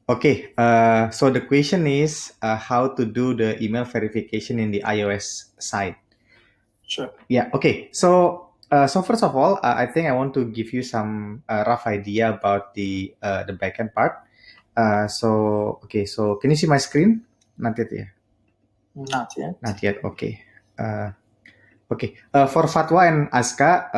Okay, so the question is how to do the email verification in the iOS side. Sure. Yeah, okay. So first of all, I think I want to give you some rough idea about the backend part. So can you see my screen? Not yet, yeah. Not yet. Not yet. Okay. Uh, for Fatwa and Aska,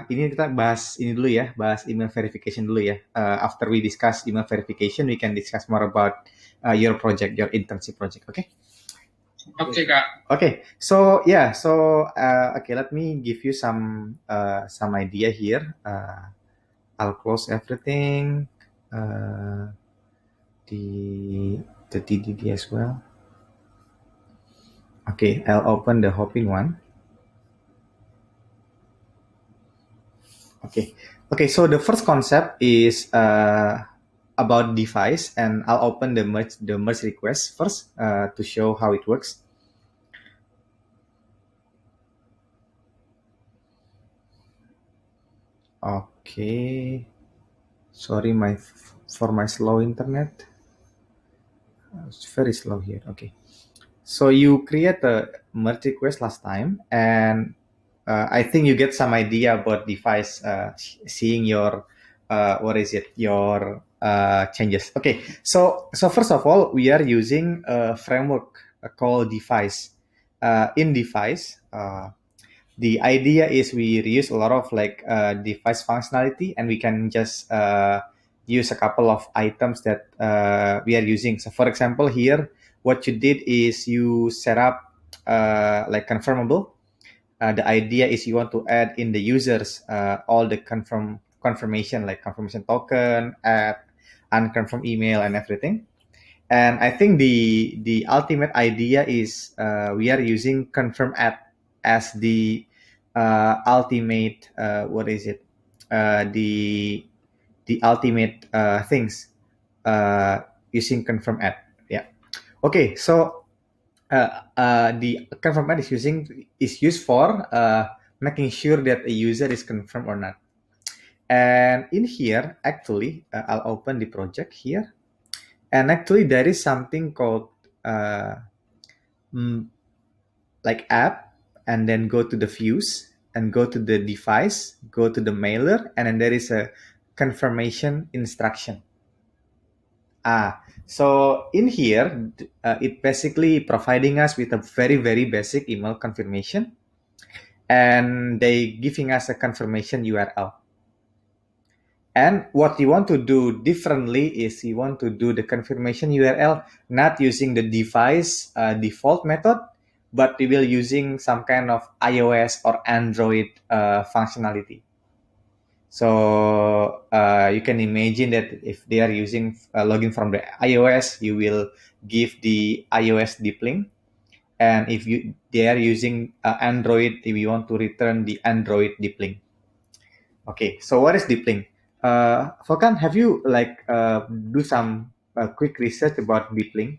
ini kita bahas ini dulu ya, bahas email verification dulu ya. After we discuss email verification, we can discuss more about your project, your internship project. Okay? Okay, Kak. Okay. So let me give you some idea here. I'll close everything. The the TDD as well. Okay, I'll open the Hopin one. Okay. Okay, so the first concept is about device, and I'll open the merge request first to show how it works. Okay. Sorry for my slow internet. It's very slow here. Okay. So you create a merge request last time, and I think you get some idea about device seeing your your changes. Okay, so first of all, we are using a framework called device. In device, the idea is we reuse a lot of like device functionality, and we can just use a couple of items that we are using. So for example, here what you did is you set up like confirmable. The idea is you want to add in the users all the confirmation like confirmation token, add unconfirmed email and everything. And I think the ultimate idea is we are using confirm add as the ultimate what is it the ultimate things using confirm add. Yeah. Okay. So the confirm add is used for making sure that a user is confirmed or not. And in here, actually, I'll open the project here. And actually, there is something called uh, mm, like app, and then go to the views and go to the device, go to the mailer, and then there is a confirmation instruction. So in here, it basically providing us with a very, very basic email confirmation, and they giving us a confirmation URL. And what you want to do differently is you want to do the confirmation URL not using the device default method, but we will using some kind of iOS or Android functionality. So you can imagine that if they are using login from the iOS, you will give the iOS deep link. And if they are using Android, if you want to return the Android deep link. Okay, so what is deep link? Volkan, have you like do some quick research about deep link?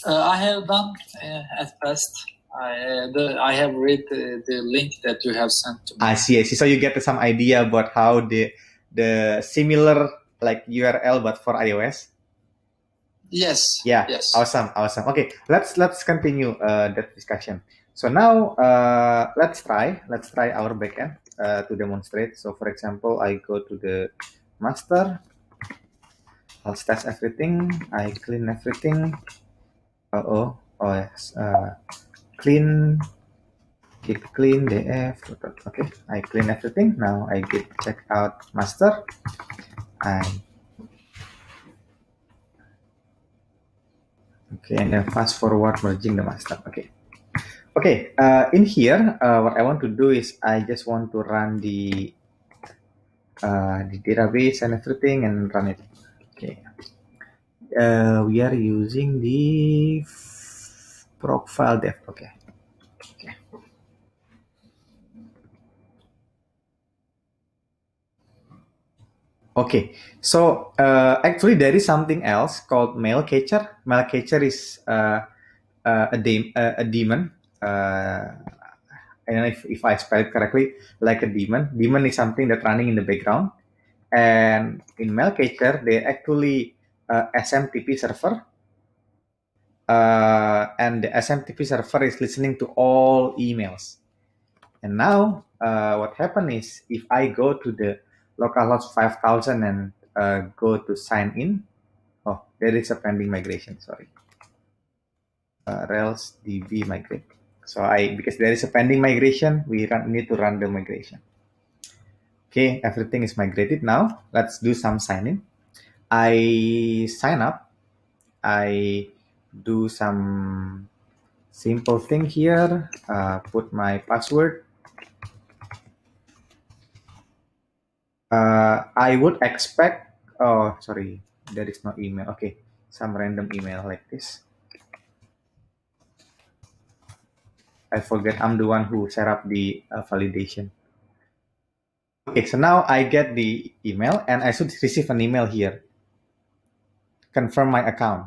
I have done at first. I have read the link that you have sent to me. I see, I see. So you get some idea about how the similar like URL but for iOS. Yes. Yeah. Yes. Awesome, awesome. Okay, let's continue that discussion. So now let's try our backend to demonstrate. So for example, I go to the master. I'll test everything. I clean everything. Oh yes. Clean, keep clean df. Okay, I clean everything. Now I git check out master. Okay, and then fast forward merging the master. Okay. Okay, in here, what I want to do is I just want to run the database and everything and run it. Okay. We are using the profile dev. Okay. Okay, so actually there is something else called mail catcher. Mail catcher is a demon. I don't know if I spell it correctly, like a demon. Demon is something that's running in the background. And in mail catcher, they actually SMTP server, and the SMTP server is listening to all emails. And now, what happened is, if I go to the localhost 5000 and go to sign in, oh, there is a pending migration. Sorry, Rails DB migrate. So because there is a pending migration, we need to run the migration. Okay, everything is migrated now. Let's do some sign in. I sign up. I do some simple thing here. Put my password. I would expect. Oh, sorry, there is no email. Okay, some random email like this. I forget. I'm the one who set up the validation. Okay, so now I get the email, and I should receive an email here. Confirm my account.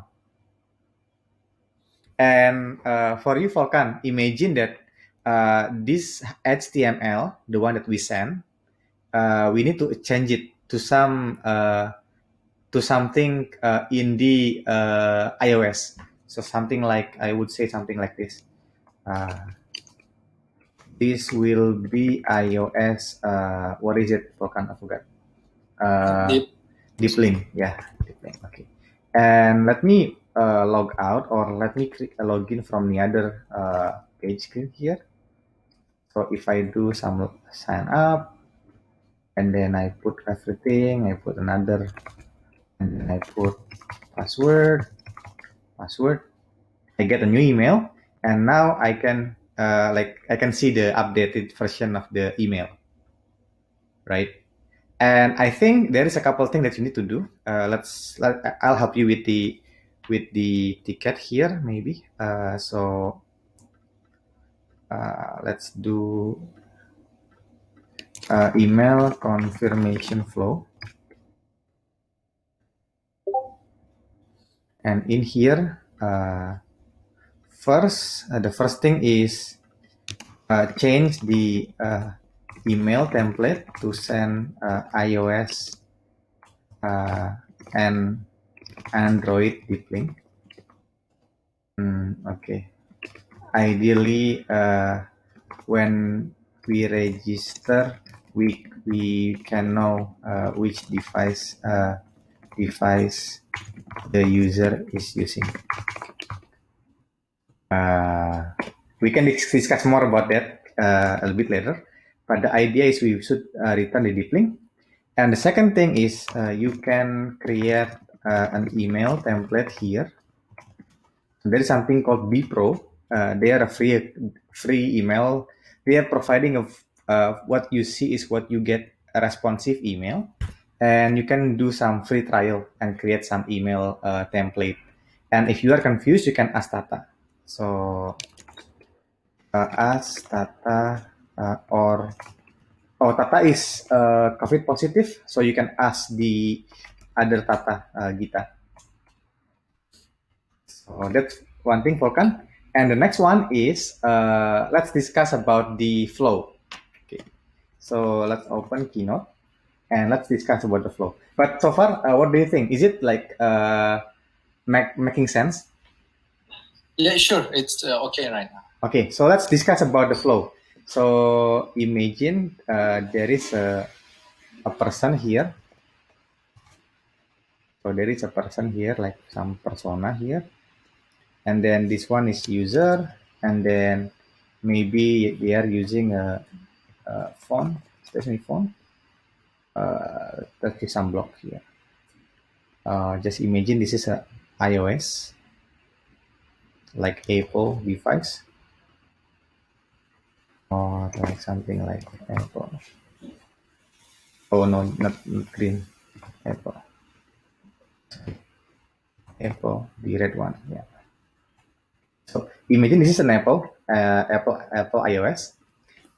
And for you, Volkan, imagine that this HTML, the one that we send, we need to change it to something in the iOS. So something like, I would say something like this. This will be iOS. What is it, Volkan? I forgot. Deep link. Yeah, deep link. Okay. And let me log out, or let me log in from the other page screen here. So if I do some sign up, and then I put everything, I put another, and then I put password, I get a new email, and now I can I can see the updated version of the email, right? And I think there is a couple things that you need to do. I'll help you with the ticket here, maybe. So let's do email confirmation flow. And in here, the first thing is change the email template to send iOS and Android deep link. Okay. Ideally, when we register, we can know which device the user is using. We can discuss more about that a little bit later, but the idea is we should return the deep link. And the second thing is you can create an email template here. So there is something called bpro. They are a free email. They are providing what you see is what you get, a responsive email. And you can do some free trial and create some email template. And if you are confused, you can ask Tata. So ask Tata Tata is COVID positive, so you can ask the other Tata, Gita. So that's one thing, Volkan. And the next one is let's discuss about the flow. Okay, so let's open Keynote and let's discuss about the flow. But so far, what do you think? Is it like making sense? Yeah, sure. It's okay right now. Okay, so let's discuss about the flow. So imagine there is a person here. So there is a person here, like some persona here. And then this one is user. And then maybe they are using a font, specific font. Let's see some block here. Just imagine this is a iOS, like Apple device. Or like something like Apple. Oh no, not green. Apple. Apple, the red one. Yeah. So imagine this is an Apple iOS,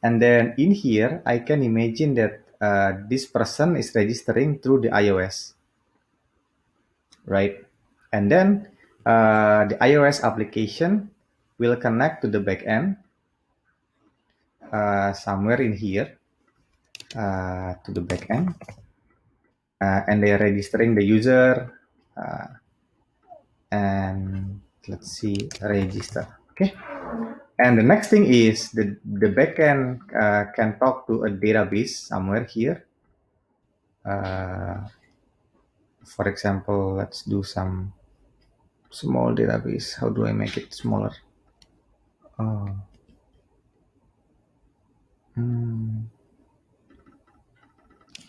and then in here I can imagine that this person is registering through the iOS, right? And then the iOS application will connect to the backend somewhere in here to the backend, and they are registering the user and let's see, register. Okay. And the next thing is the backend can talk to a database somewhere here. For example, let's do some small database. How do I make it smaller?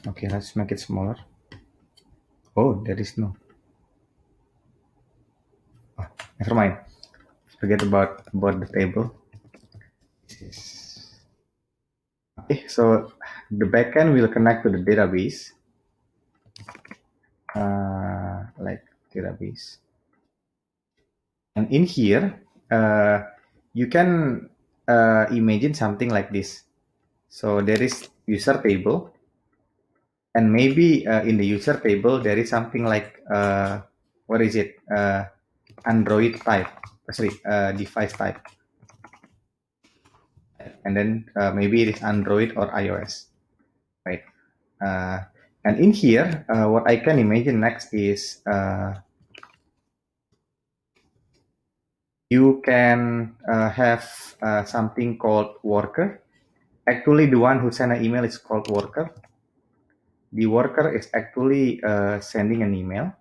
Okay, let's make it smaller. Oh, there is no. Oh, never mind. Forget about the table. Okay, so the backend will connect to the database, like database. And in here, you can imagine something like this. So there is user table, and maybe in the user table there is something like what is it? Android type, sorry, device type, and then maybe it is Android or iOS, right? And in here, what I can imagine next is you can have something called worker. Actually, the one who sent an email is called worker. The worker is actually sending an email.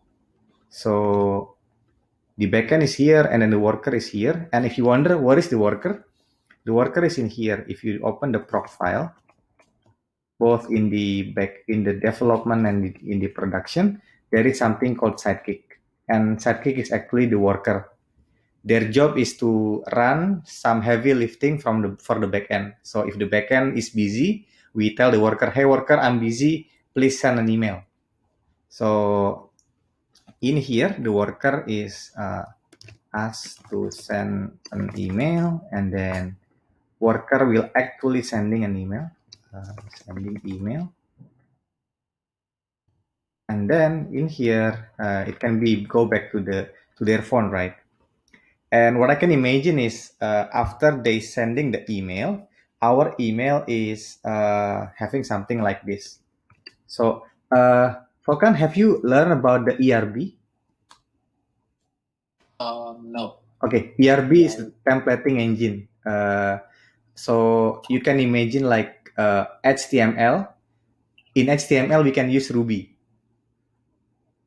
So the backend is here, and then the worker is here. And if you wonder what is the worker is in here. If you open the profile, both in the development and in the production, there is something called Sidekick, and Sidekick is actually the worker. Their job is to run some heavy lifting for the backend. So if the backend is busy, we tell the worker, "Hey worker, I'm busy. Please send an email." So in here, the worker is asked to send an email, and then worker will actually sending an email, and then in here it can be go back to their phone, right? And what I can imagine is after they sending the email, our email is having something like this. So Volkan, have you learned about the ERB? No. Okay, ERB is the templating engine. So you can imagine like HTML. In HTML, we can use Ruby.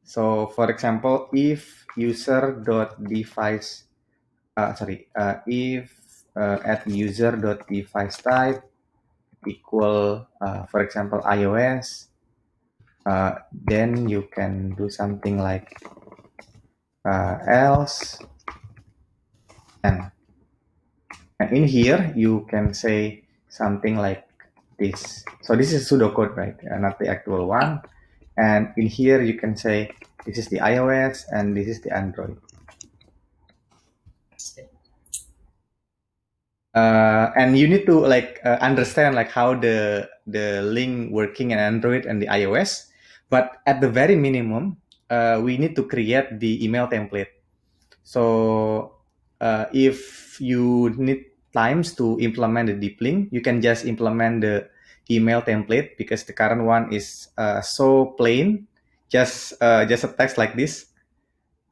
So for example, if user.device, if at user.device type equal, for example, iOS, then you can do something like else, and in here you can say something like this. So this is pseudocode, right? Not the actual one. And in here you can say this is the iOS and this is the Android. And you need to like understand like how the link working in Android and the iOS. But at the very minimum, we need to create the email template. So if you need times to implement the deep link, you can just implement the email template, because the current one is so plain, just a text like this.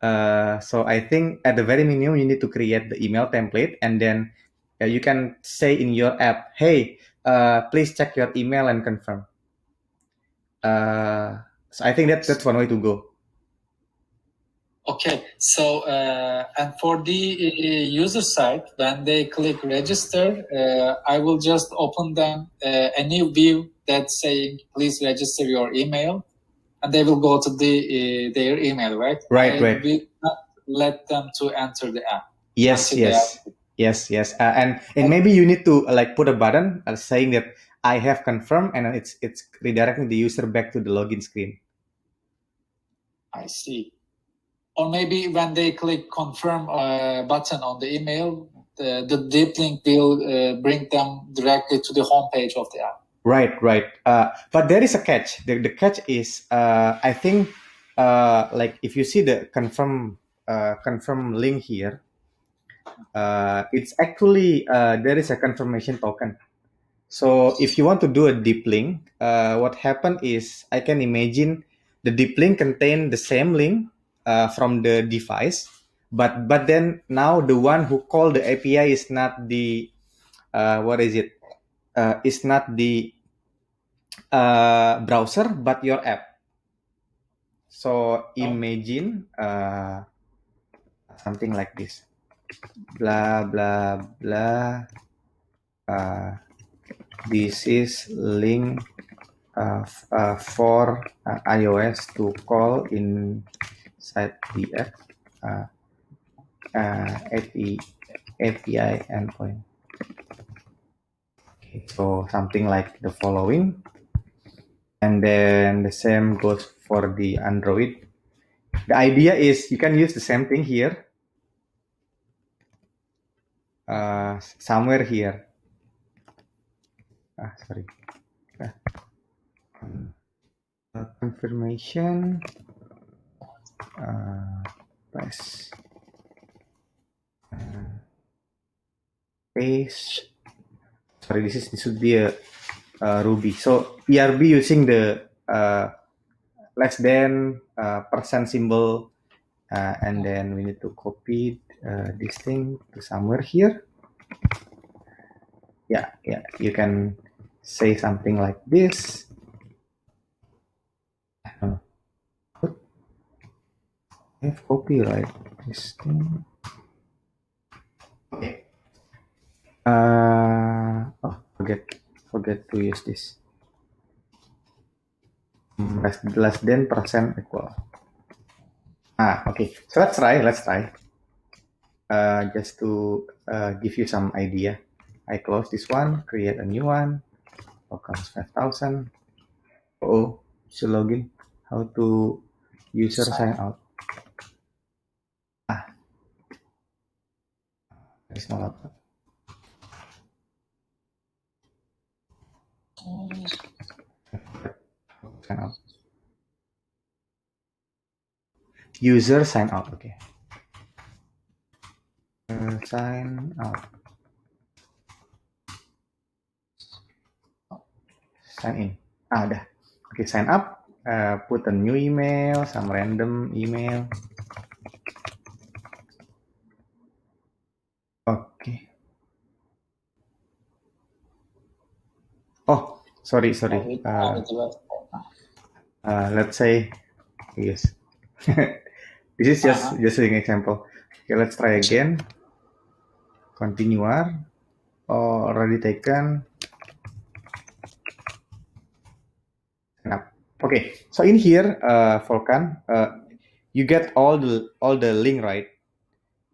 So I think at the very minimum, you need to create the email template, and then you can say in your app, "Hey, please check your email and confirm." So I think that's one way to go. Okay, so and for the user side, when they click register, I will just open them a new view that's saying, "Please register your email," and they will go to their email, right? Right. I will not let them to enter the app. Yes. And maybe you need to like put a button saying that I have confirmed, and it's redirecting the user back to the login screen. I see. Or maybe when they click confirm button on the email, the deep link will bring them directly to the homepage of the app. Right. But there is a catch. The catch is, I think, like if you see the confirm link here, it's actually there is a confirmation token. So if you want to do a deep link, what happened is I can imagine the deep link contain the same link from the device, but then now the one who call the API is not the what is it? Is not the browser, but your app. So imagine something like this. Blah blah blah. This is link for iOS to call inside the app API endpoint. Okay, so something like the following, and then the same goes for the Android. The idea is you can use the same thing here, somewhere here. Sorry. Confirmation. Press. Paste. Sorry, this should be a Ruby. So ERB using the less than percent symbol, and then we need to copy this thing to somewhere here. Yeah, you can say something like this. I have copyright this thing. Okay. Forget to use this. Less than percent equal. Okay. So let's try. Just to give you some idea. I close this one, create a new one. Comes 5,000. Oh, should login. How to user sign out? There's no laptop. Sign out. User sign out. Okay. Sign out. Sign in. Udah. Okay, sign up. Put a new email, some random email. Okay. Oh, sorry. Let's say yes. This is just an example. Okay, let's try again. Continue. Already taken. Okay, so in here, Volkan, you get all the link, right?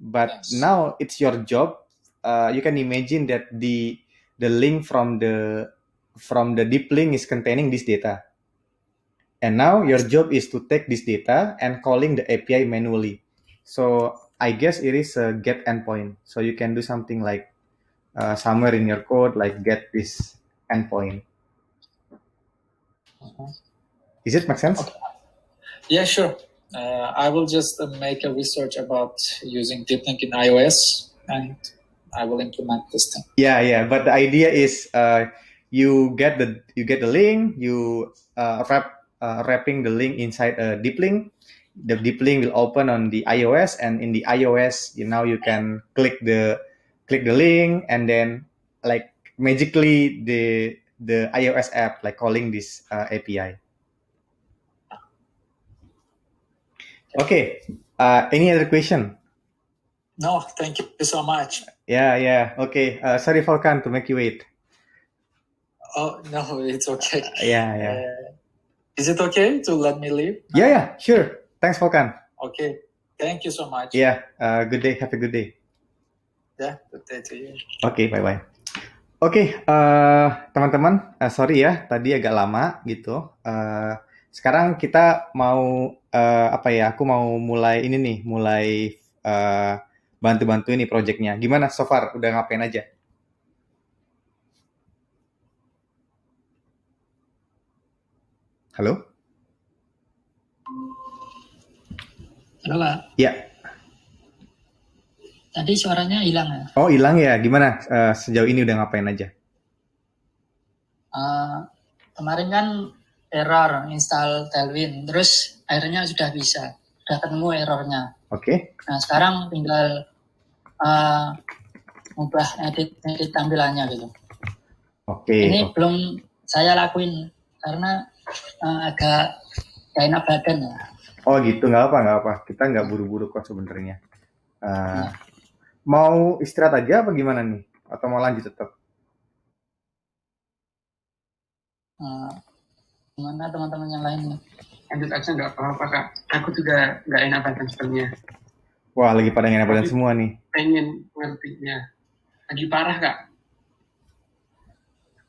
But now it's your job. You can imagine that the link from the deep link is containing this data, and now your job is to take this data and calling the API manually. So I guess it is a get endpoint. So you can do something like somewhere in your code, like get this endpoint. Is it make sense? Okay. Yeah, sure. I will just make a research about using deep link in iOS, and I will implement this thing. Yeah. But the idea is you get the link, you wrapping the link inside a deep link. The deep link will open on the iOS, and in the iOS, now you can click the link, and then like magically the iOS app like calling this API. Okay. Any other question? No, thank you so much. Yeah. Okay. Sorry, Volkan, to make you wait. Oh, no, it's okay. Yeah. Is it okay to let me leave? Yeah, sure. Thanks, Volkan. Okay. Thank you so much. Yeah, good day. Have a good day. Yeah, good day to you. Oke, bye-bye. Oke, teman-teman, sorry ya, tadi agak lama gitu. Sekarang kita mau, aku mau mulai ini nih, bantu-bantu ini projectnya. Gimana so far? Udah ngapain aja? Halo? Halo Pak, Ya. tadi suaranya hilang ya? Oh, hilang ya. Gimana sejauh ini udah ngapain aja? Kemarin kan error install Tailwind, terus akhirnya sudah bisa. udah ketemu errornya. Oke. Nah sekarang tinggal ubah edit tampilannya gitu. Oke. Ini belum saya lakuin karena agak gak enak badan ya. Oh gitu, nggak apa. Kita nggak buru-buru kok sebenarnya. Mau istirahat aja apa gimana nih? Atau mau lanjut tetap? Gimana teman-teman yang lain nih? Lanjut aja nggak apa-apa Kak. Aku juga nggak enak badan sebenarnya. Wah, lagi pada enak badan semua nih. Pengen ngertinya. Lagi parah Kak.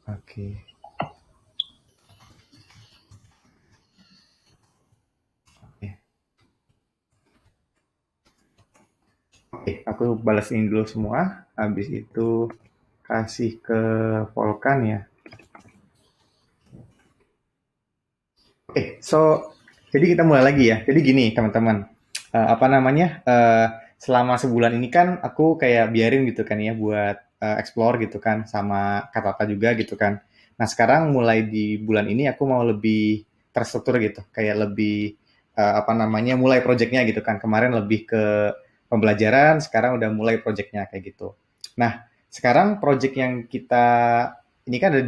Oke. Oke, aku balas ini dulu semua. Habis itu kasih ke Volkan ya. Oke, jadi kita mulai lagi ya. Jadi gini teman-teman, selama sebulan ini kan aku kayak biarin gitu kan ya buat explore gitu kan sama Kak Tata juga gitu kan. Nah sekarang mulai di bulan ini aku mau lebih terstruktur gitu, kayak lebih mulai projectnya gitu kan. Kemarin lebih ke pembelajaran, sekarang udah mulai projectnya kayak gitu. Nah sekarang project yang kita ini kan ada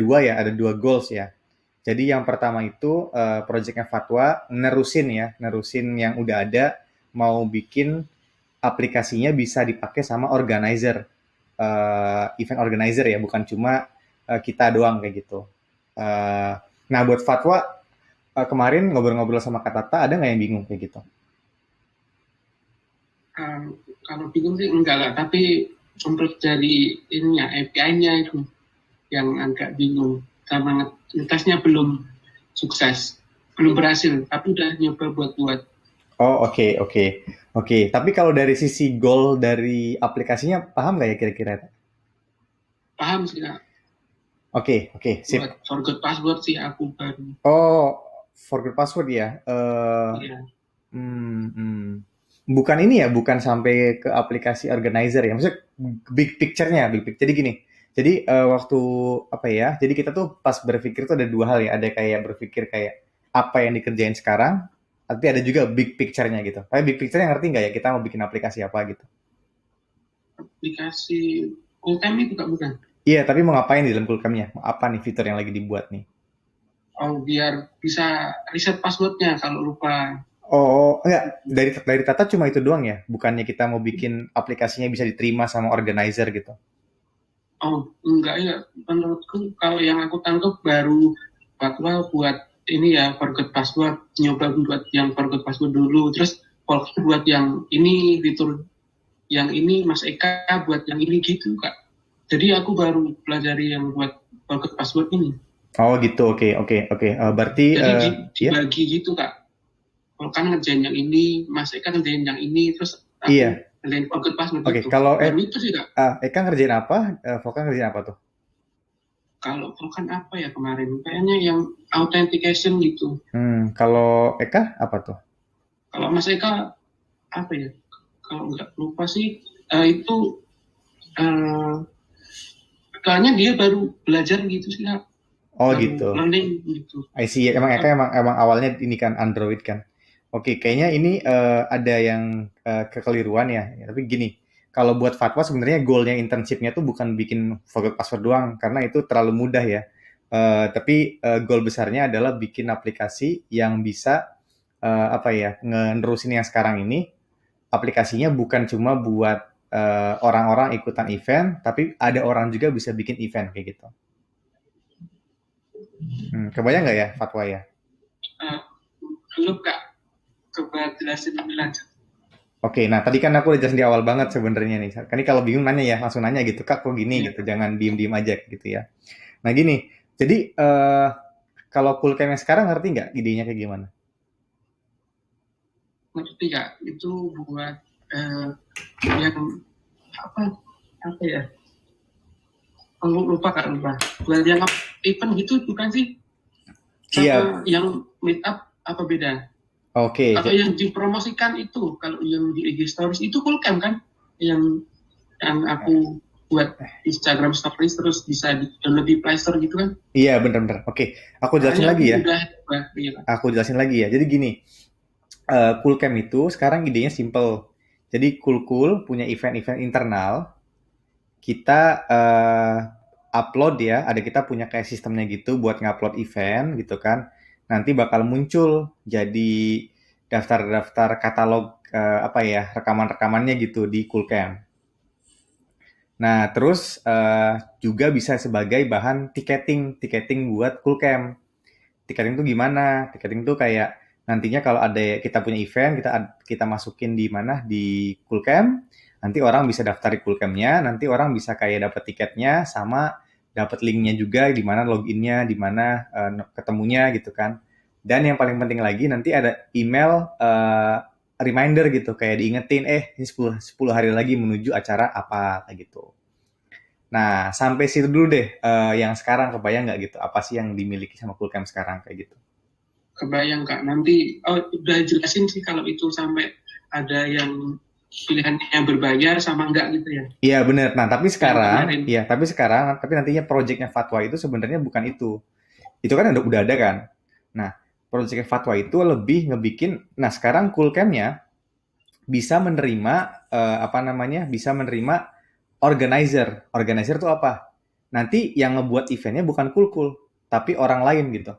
dua goals ya. Jadi yang pertama itu projectnya Fatwa nerusin yang udah ada, mau bikin aplikasinya bisa dipakai sama organizer, event organizer ya, bukan cuma kita doang kayak gitu. Nah buat Fatwa kemarin ngobrol-ngobrol sama Kak Tata, ada nggak yang bingung kayak gitu? Kalau bingung sih enggak lah, tapi untuk dari ininya API-nya itu yang agak bingung. Sama ngetesnya belum sukses, belum berhasil, tapi udah nyoba buat. Oh oke. Tapi kalau dari sisi goal dari aplikasinya paham nggak ya kira-kira? Paham sih Kak. Oke, sip. Buat forgot password sih aku baru. Oh, forgot password ya. Iya. Bukan ini ya, bukan sampai ke aplikasi organizer ya. Maksudnya big picture-nya. Jadi gini. Jadi waktu jadi kita tuh pas berpikir tuh ada dua hal ya. Ada kayak berpikir kayak apa yang dikerjain sekarang, tapi ada juga big picture-nya gitu. Tapi big picture-nya ngerti nggak ya kita mau bikin aplikasi apa gitu? Aplikasi full-time itu Kak bukan? Iya, tapi mau ngapain di dalam Coolcam-nya? Apa nih fitur yang lagi dibuat nih? Oh, biar bisa reset passwordnya kalau lupa. Oh, enggak. Dari Tata cuma itu doang ya? Bukannya kita mau bikin aplikasinya bisa diterima sama organizer gitu? Oh, enggak ya. Menurutku kalau yang aku tangkap baru Fatwa buat ini ya, forgot password. Nyoba buat yang forgot password dulu. Terus Volker buat yang ini, fitur yang ini, Mas Eka buat yang ini gitu, Kak. Jadi aku baru pelajari yang buat forgot password ini. Oh gitu, oke. Berarti jadi dibagi gitu Kak. Volkan ngerjain yang ini, Mas Eka ngerjain yang ini, terus aku ngerjain forgot password Oke, gitu. kalau itu sih Kak. Eka ngerjain apa? Volkan ngerjain apa tuh? Kalau Volkan apa ya kemarin? Kayaknya yang authentication gitu. Kalau Eka apa tuh? Kalau Mas Eka apa ya? Kalau nggak lupa sih itu kayaknya dia baru belajar gitu sih Kak. Oh gitu. Learning gitu. I see. Emang Eka emang awalnya ini kan Android kan. Oke, kayaknya ini ada yang kekeliruan ya. Tapi gini, kalau buat Fatwa sebenarnya goalnya internship-nya tuh bukan bikin forgot password doang, karena itu terlalu mudah ya. Tapi goal besarnya adalah bikin aplikasi yang bisa ngenerusin yang sekarang ini. Aplikasinya bukan cuma buat orang-orang ikutan event, tapi ada orang juga bisa bikin event kayak gitu. Kebayang nggak ya, Fatwa ya? Belum Kak, coba jelasin lebih lanjut. Oke, nah tadi kan aku udah jelasin di awal banget sebenarnya nih. Kan ini kalau bingung nanya ya, langsung nanya gitu, Kak kok gini gitu, jangan diem-diem aja gitu ya. Nah gini, jadi kalau Coolcam yang sekarang ngerti nggak idenya kayak gimana? Ngerti Kak, itu buat yang apa ya? Lupa Kak, lupa. Buat yang event gitu bukan sih? Iya. Yang meet up apa beda? Oke. Kalau yang dipromosikan itu, kalau yang di IG Stories itu Coolcam kan? Yang aku buat Instagram Stories terus bisa download di Play Store gitu kan? Iya benar-benar. Oke, aku jelasin lagi ya. Aku jelasin lagi ya. Jadi gini, Coolcam itu sekarang idenya simple. Jadi Cool punya event-event internal, kita upload ya, ada kita punya kayak sistemnya gitu buat ngupload event gitu kan. Nanti bakal muncul jadi daftar-daftar katalog apa ya, rekaman-rekamannya gitu di Coolcam. Nah, terus juga bisa sebagai bahan tiketing buat Coolcam. Tiketing tuh gimana? Tiketing tuh kayak nantinya kalau ada kita punya event, kita masukin di mana di Coolcam, nanti orang bisa daftar di Coolcam-nya, nanti orang bisa kayak dapat tiketnya sama dapat linknya juga di mana loginnya, di mana ketemunya gitu kan. Dan yang paling penting lagi nanti ada email reminder gitu kayak diingetin ini 10 hari lagi menuju acara apa kayak gitu. Nah, sampai situ dulu deh. Yang sekarang kebayang nggak gitu? Apa sih yang dimiliki sama Coolcam sekarang kayak gitu? Kebayang Kak, nanti udah jelasin sih kalau itu sampai ada yang pilihannya yang berbayar sama enggak gitu ya. Iya bener. Nah, tapi Yang sekarang, kemarin. tapi nantinya projectnya Fatwa itu sebenarnya bukan itu. Itu kan udah ada kan. Nah, projectnya Fatwa itu lebih ngebikin. Nah, sekarang Coolcam-nya bisa menerima apa namanya? Bisa menerima organizer. Organizer itu apa? Nanti yang ngebuat eventnya bukan Cool, tapi orang lain gitu.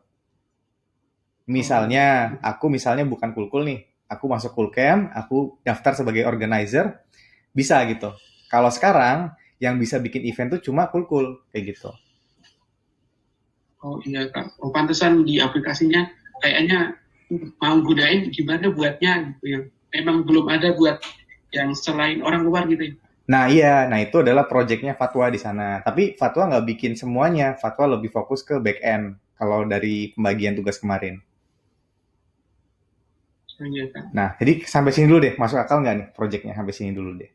Misalnya, aku misalnya bukan Cool nih. Aku masuk Coolcam, aku daftar sebagai organizer, bisa gitu. Kalau sekarang, yang bisa bikin event tuh cuma Cool, kayak gitu. Oh iya Kak, pantesan di aplikasinya kayaknya mau gunain gimana buatnya gitu ya. Emang belum ada buat yang selain orang luar gitu ya. Nah iya, nah itu adalah projectnya Fatwa di sana. Tapi Fatwa nggak bikin semuanya, Fatwa lebih fokus ke back end kalau dari pembagian tugas kemarin. Oh iya Kak. Nah, jadi sampai sini dulu deh, masuk akal nggak nih projectnya sampai sini dulu deh.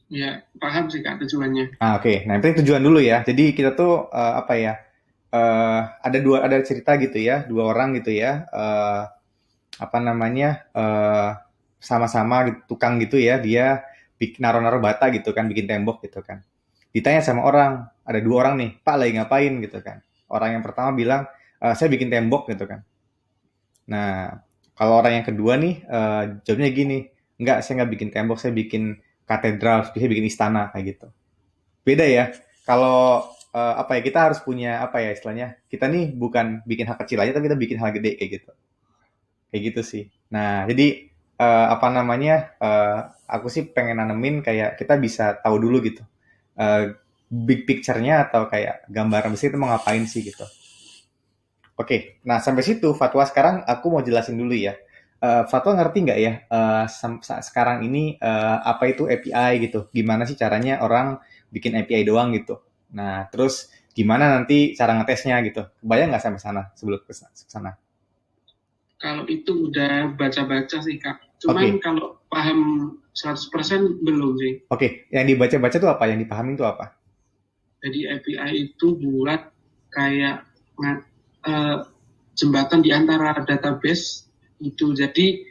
Ya, paham sih Kak tujuannya. Oke. Nah yang penting tujuan dulu ya. Jadi kita tuh apa ya? Ada cerita gitu ya, dua orang gitu ya. Apa namanya? Sama-sama tukang gitu ya, dia bikin naruh-naruh bata gitu kan, bikin tembok gitu kan. Ditanya sama orang, ada dua orang nih, Pak lagi ngapain gitu kan. Orang yang pertama bilang, saya bikin tembok gitu kan. Nah, kalau orang yang kedua nih, jawabnya gini, enggak, saya nggak bikin tembok, saya bikin katedral, saya bikin istana, kayak gitu. Beda ya, kalau apa ya, kita harus punya, apa ya istilahnya, kita nih bukan bikin hal kecil aja, tapi kita bikin hal gede, kayak gitu. Kayak gitu sih. Nah, jadi apa namanya, aku sih pengen nanemin kayak kita bisa tahu dulu gitu, eh, big picture-nya atau kayak gambaran besar itu mau ngapain sih gitu. Oke, nah sampai situ Fatwa sekarang aku mau jelasin dulu ya. Fatwa ngerti nggak ya sekarang ini apa itu API gitu? Gimana sih caranya orang bikin API doang gitu? Nah, terus gimana nanti cara ngetesnya gitu? Kebayang nggak sampai sana sebelum ke sana? Kalau itu udah baca-baca sih Kak. Cuman Oke, kalau paham 100% belum sih. oke. Yang dibaca-baca tuh apa? Yang dipahami tuh apa? Jadi API itu buat kayak eh, jembatan di antara database itu. Jadi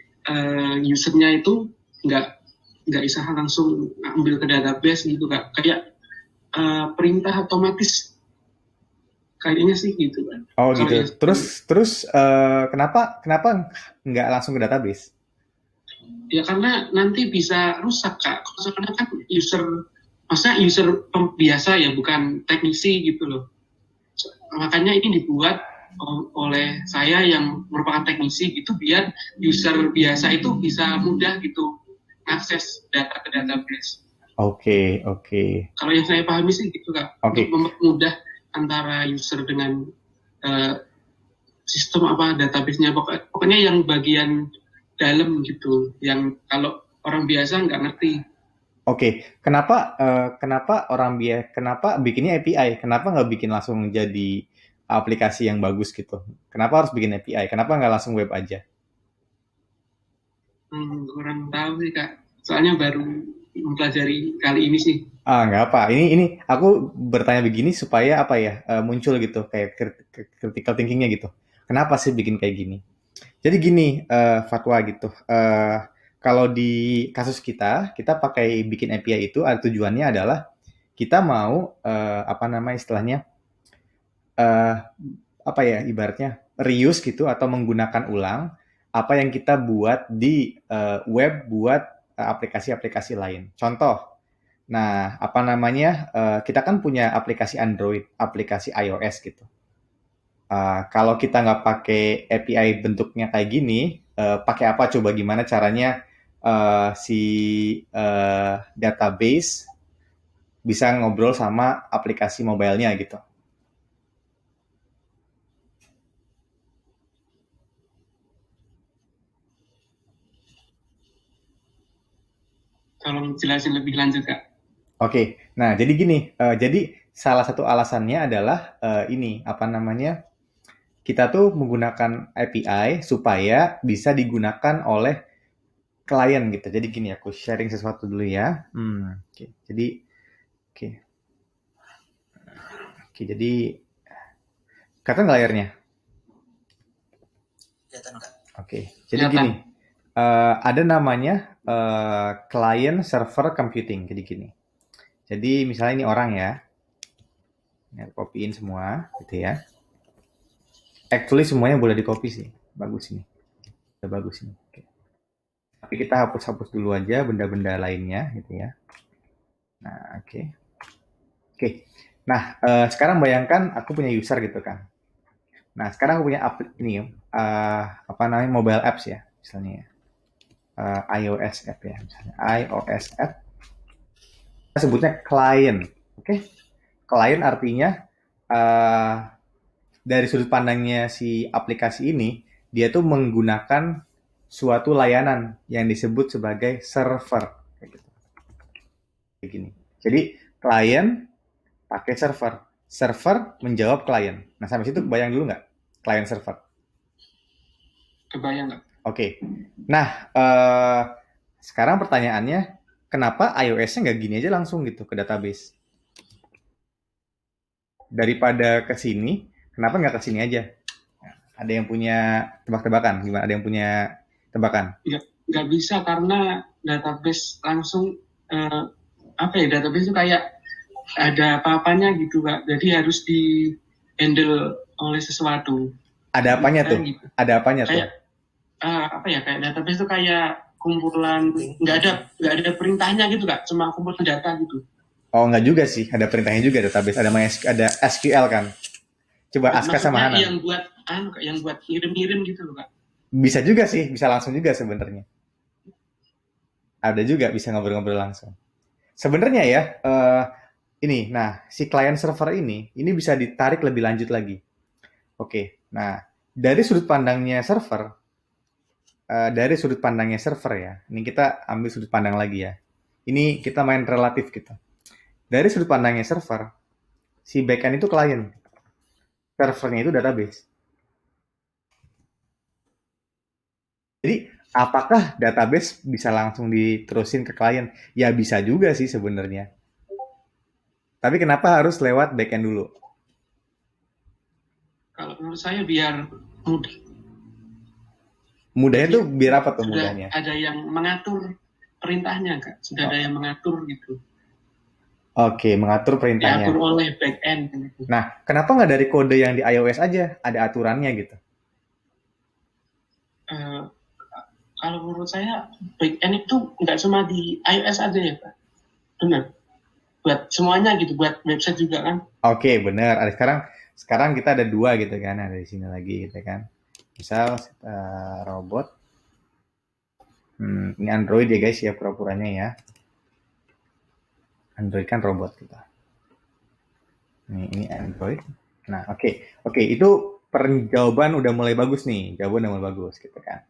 usernya itu nggak nggak bisa langsung ambil ke database gitu Kak. Kayak perintah otomatis kayaknya sih gitu kan. Oh Kalau gitu. yang Terus kenapa nggak langsung ke database? ya karena nanti bisa rusak Kak. Karena kan user biasa ya bukan teknisi gitu loh. Makanya ini dibuat oleh saya yang merupakan teknisi gitu biar user biasa itu bisa mudah gitu akses data ke database. Oke, oke, Kalau yang saya pahami sih gitu Kak, untuk oke. mempermudah antara user dengan uh, sistem apa database-nya. Pokoknya yang bagian dalam gitu, yang kalau orang biasa nggak ngerti. Oke, kenapa bikinnya API? Kenapa nggak bikin langsung jadi aplikasi yang bagus gitu? Kenapa harus bikin API? Kenapa nggak langsung web aja? Kurang tahu sih Kak, soalnya baru mempelajari kali ini sih. Nggak apa. Ini aku bertanya begini supaya apa ya muncul gitu kayak critical thinkingnya gitu. Kenapa sih bikin kayak gini? Jadi gini, Fatwa gitu. Kalau di kasus kita pakai bikin API itu ada tujuannya adalah kita mau apa nama istilahnya eh, apa ya ibaratnya reuse gitu atau menggunakan ulang apa yang kita buat di web buat aplikasi-aplikasi lain. Contoh, nah apa namanya, kita kan punya aplikasi Android, aplikasi iOS gitu. Kalau kita nggak pakai API bentuknya kayak gini, pakai apa coba gimana caranya si database bisa ngobrol sama aplikasi mobilenya gitu. Tolong jelasin lebih lanjut, Kak. Oke, nah jadi gini, jadi salah satu alasannya adalah ini apa namanya, kita tuh menggunakan API supaya bisa digunakan oleh klien gitu. Jadi gini, aku sharing sesuatu dulu ya. Oke. Jadi, oke, oke. Jadi, kelihatan nggak layarnya? Kelihatan, Kak. Oke. Jadi Kelihatan. gini, ada namanya client server computing. Jadi gini. Jadi misalnya ini orang ya, ini aku copyin semua, gitu ya. Actually semuanya boleh di copy sih, bagus ini, udah bagus ini. Oke. Tapi kita hapus-hapus dulu aja benda-benda lainnya, gitu ya. Nah, oke. Oke. Nah, sekarang bayangkan aku punya user gitu kan. Nah, sekarang aku punya ini apa namanya mobile apps ya, misalnya ya. iOS app ya, misalnya iOS app. Kita sebutnya client, oke? Client artinya dari sudut pandangnya si aplikasi ini, dia tuh menggunakan suatu layanan yang disebut sebagai server, kayak gitu. Kayak gini. Jadi klien pakai server, server menjawab klien. Nah sampai situ kebayang dulu nggak? Klien server. Kebayang nggak? Oke. Nah sekarang pertanyaannya, kenapa iOS-nya nggak gini aja langsung gitu ke database? Daripada ke sini, kenapa nggak ke sini aja? Ada yang punya tebak-tebakan? Gimana? Ada yang punya tebakan? Nggak bisa karena database langsung apa ya, database itu kayak ada apa-apanya gitu, Kak. Jadi harus di handle oleh sesuatu. Ada apanya tuh? Gitu. Ada apanya tuh? Kayak apa ya, kayak database itu kayak kumpulan, nggak ada perintahnya gitu, Kak. Cuma kumpulan data gitu. Oh, nggak juga sih. Ada perintahnya juga database. Ada SQL kan. Coba Aska sama Hanan. Yang buat ngirim-ngirim gitu loh, Kak. Bisa juga sih. Bisa langsung juga sebenarnya. Ada juga bisa ngobrol-ngobrol langsung. Sebenarnya ya, ini, nah si client server ini bisa ditarik lebih lanjut lagi. Oke, nah dari sudut pandangnya server, ya. Ini kita ambil sudut pandang lagi ya. Ini kita main relatif gitu. Dari sudut pandangnya server, si backend itu klien, servernya itu database. Jadi apakah database bisa langsung diterusin ke klien? Ya bisa juga sih sebenarnya. Tapi kenapa harus lewat backend dulu? Kalau menurut saya biar mudah. Mudahnya tuh biar apa tuh mudahnya? Ada yang mengatur perintahnya, Kak. Sudah ada yang mengatur gitu. Oke, mengatur perintahnya. Diatur oleh backend. Gitu. Nah, kenapa nggak dari kode yang di iOS aja? Ada aturannya gitu. Kalau menurut saya, backend itu nggak cuma di iOS aja ya, Pak. Benar. Buat semuanya gitu, buat website juga kan. Oke, benar. Sekarang kita ada dua gitu kan, ada di sini lagi gitu kan. Misal robot. Ini Android ya guys ya pura-puranya ya. Android kan robot kita. Ini Android. Nah, oke, itu jawaban udah mulai bagus nih. Jawaban udah mulai bagus gitu kan.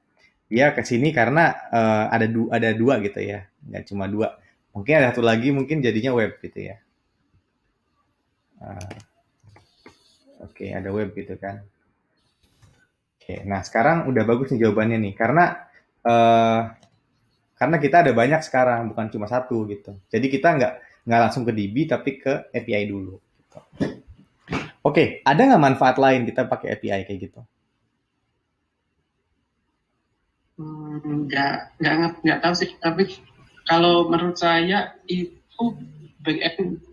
Dia ke sini karena ada dua gitu ya. Nggak cuma dua. Mungkin ada satu lagi mungkin jadinya web gitu ya. Oke, ada web gitu kan. Oke, nah sekarang udah bagus nih jawabannya nih. Karena kita ada banyak sekarang, bukan cuma satu gitu. Jadi kita nggak langsung ke DB tapi ke API dulu. Gitu. Oke, ada nggak manfaat lain kita pakai API kayak gitu? Nggak tahu sih. Tapi kalau menurut saya itu backend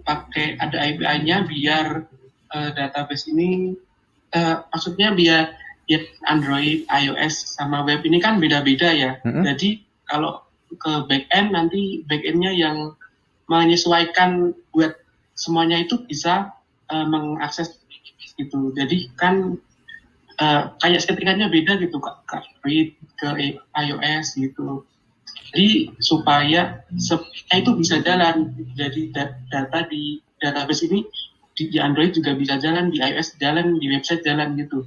pakai ada API-nya biar database ini, maksudnya biar ya Android, iOS sama web ini kan beda-beda ya. Jadi kalau ke backend nanti backendnya yang menyesuaikan buat semuanya itu bisa mengakses gitu. Jadi kan kayak settingannya beda gitu ke Android, ke iOS gitu. Jadi supaya itu bisa jalan. Jadi data di database ini di Android juga bisa jalan, di iOS jalan, di website jalan gitu.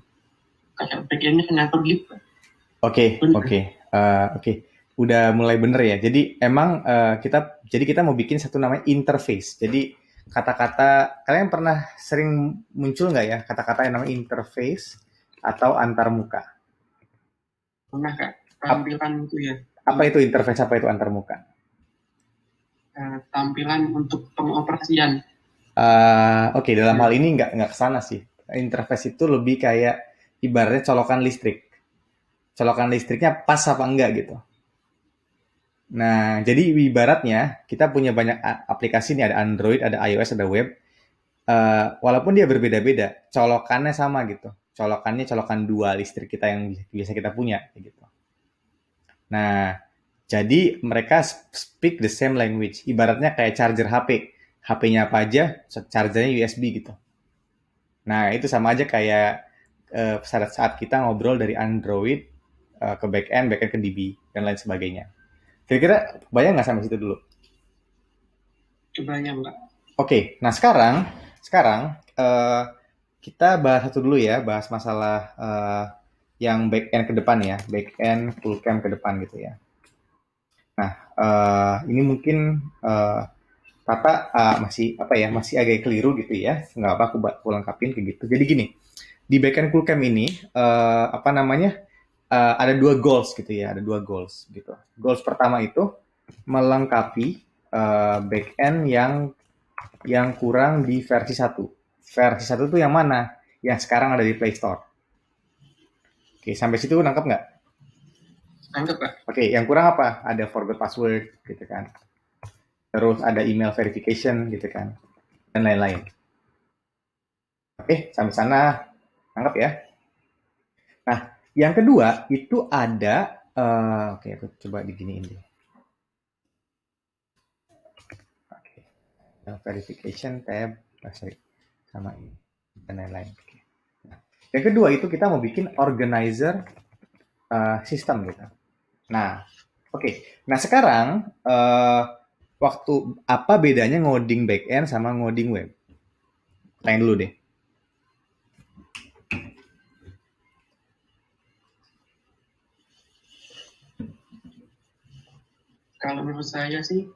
Kayak backendnya ngatur gitu. Oke. Udah mulai bener ya. Jadi emang kita mau bikin satu namanya interface. Jadi kata-kata kalian pernah sering muncul nggak ya kata-kata yang namanya interface atau antarmuka? Pernah Kak, tampilan itu ya. Apa itu interface? Apa itu antarmuka? Tampilan untuk pengoperasian. Oke, dalam hal ini nggak kesana sih. Interface itu lebih kayak ibaratnya colokan listrik. Colokan listriknya pas apa enggak gitu. Nah, jadi ibaratnya kita punya banyak aplikasi nih, ada Android, ada iOS, ada web. Walaupun dia berbeda-beda, colokannya sama gitu. Colokannya colokan dua listrik kita yang biasa kita punya gitu. Nah, jadi mereka speak the same language. Ibaratnya kayak charger HP. HP-nya apa aja, chargernya USB gitu. Nah, itu sama aja kayak saat kita ngobrol dari Android ke backend ke DB, dan lain sebagainya. Kira-kira bayang nggak sampai situ dulu? Kebayang nggak? Oke, nah sekarang kita bahas satu dulu ya, bahas masalah yang back-end ke depan ya, back-end full-cam ke depan gitu ya. Nah, ini mungkin Tata masih masih agak keliru gitu ya, nggak apa aku lengkapin kayak gitu. Jadi gini, di back-end full-cam ini ada dua goals gitu ya, ada dua goals gitu. Goals pertama itu melengkapi back-end yang kurang di versi 1. Versi 1 itu yang mana? Yang sekarang ada di Play Store. Oke, sampai situ nangkep nggak? Nangkep Pak. Oke, yang kurang apa? Ada forgot password gitu kan. Terus ada email verification gitu kan. Dan lain-lain. Oke, sampai sana nangkep ya. Nah, yang kedua itu ada oke, aku coba diginiin deh. Oke. Verification tab, sorry, sama ini dan lain-lain. Oke. Nah, yang kedua itu kita mau bikin organizer sistem gitu. Nah, oke. Nah sekarang waktu apa bedanya ngoding backend sama ngoding web? Tanya dulu deh. Kalau menurut saya sih,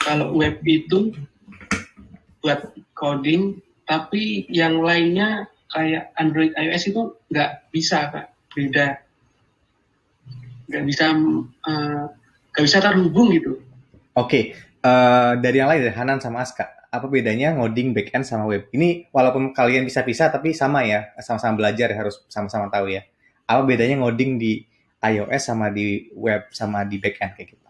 kalau web itu buat coding, tapi yang lainnya kayak Android, iOS itu nggak bisa Kak, beda. Nggak bisa terhubung gitu. Oke, dari yang lain, dari Hanan sama Aska. Apa bedanya ngoding backend sama web? Ini walaupun kalian bisa pisah, tapi sama ya, sama-sama belajar ya, harus sama-sama tahu ya. Apa bedanya ngoding di iOS sama di web sama di backend kayak gitu?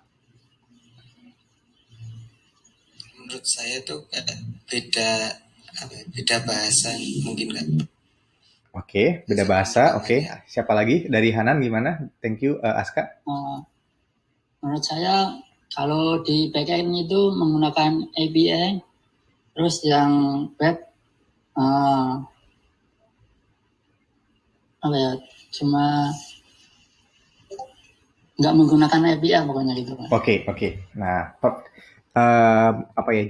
Menurut saya tuh beda beda bahasa mungkin nggak. Oke, beda bahasa. Oke, siapa lagi? Dari Hanan gimana? Thank you, Aska. Menurut saya kalau di backend itu menggunakan API, terus yang web cuma nggak menggunakan API pokoknya gitu. Oke. Nah,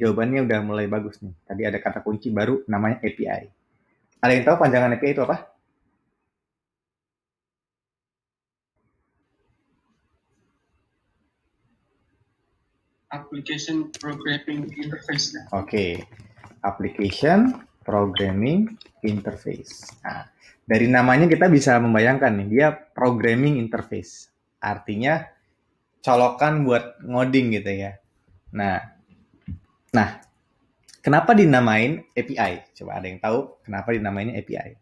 jawabannya udah mulai bagus nih. Tadi ada kata kunci baru namanya API. Ada yang tahu panjangan API itu apa? Application Programming Interface. Oke. Application Programming Interface. Nah, dari namanya kita bisa membayangkan nih, dia programming interface. Artinya colokan buat ngoding gitu ya. Nah, kenapa dinamain API? Coba ada yang tahu kenapa dinamain API?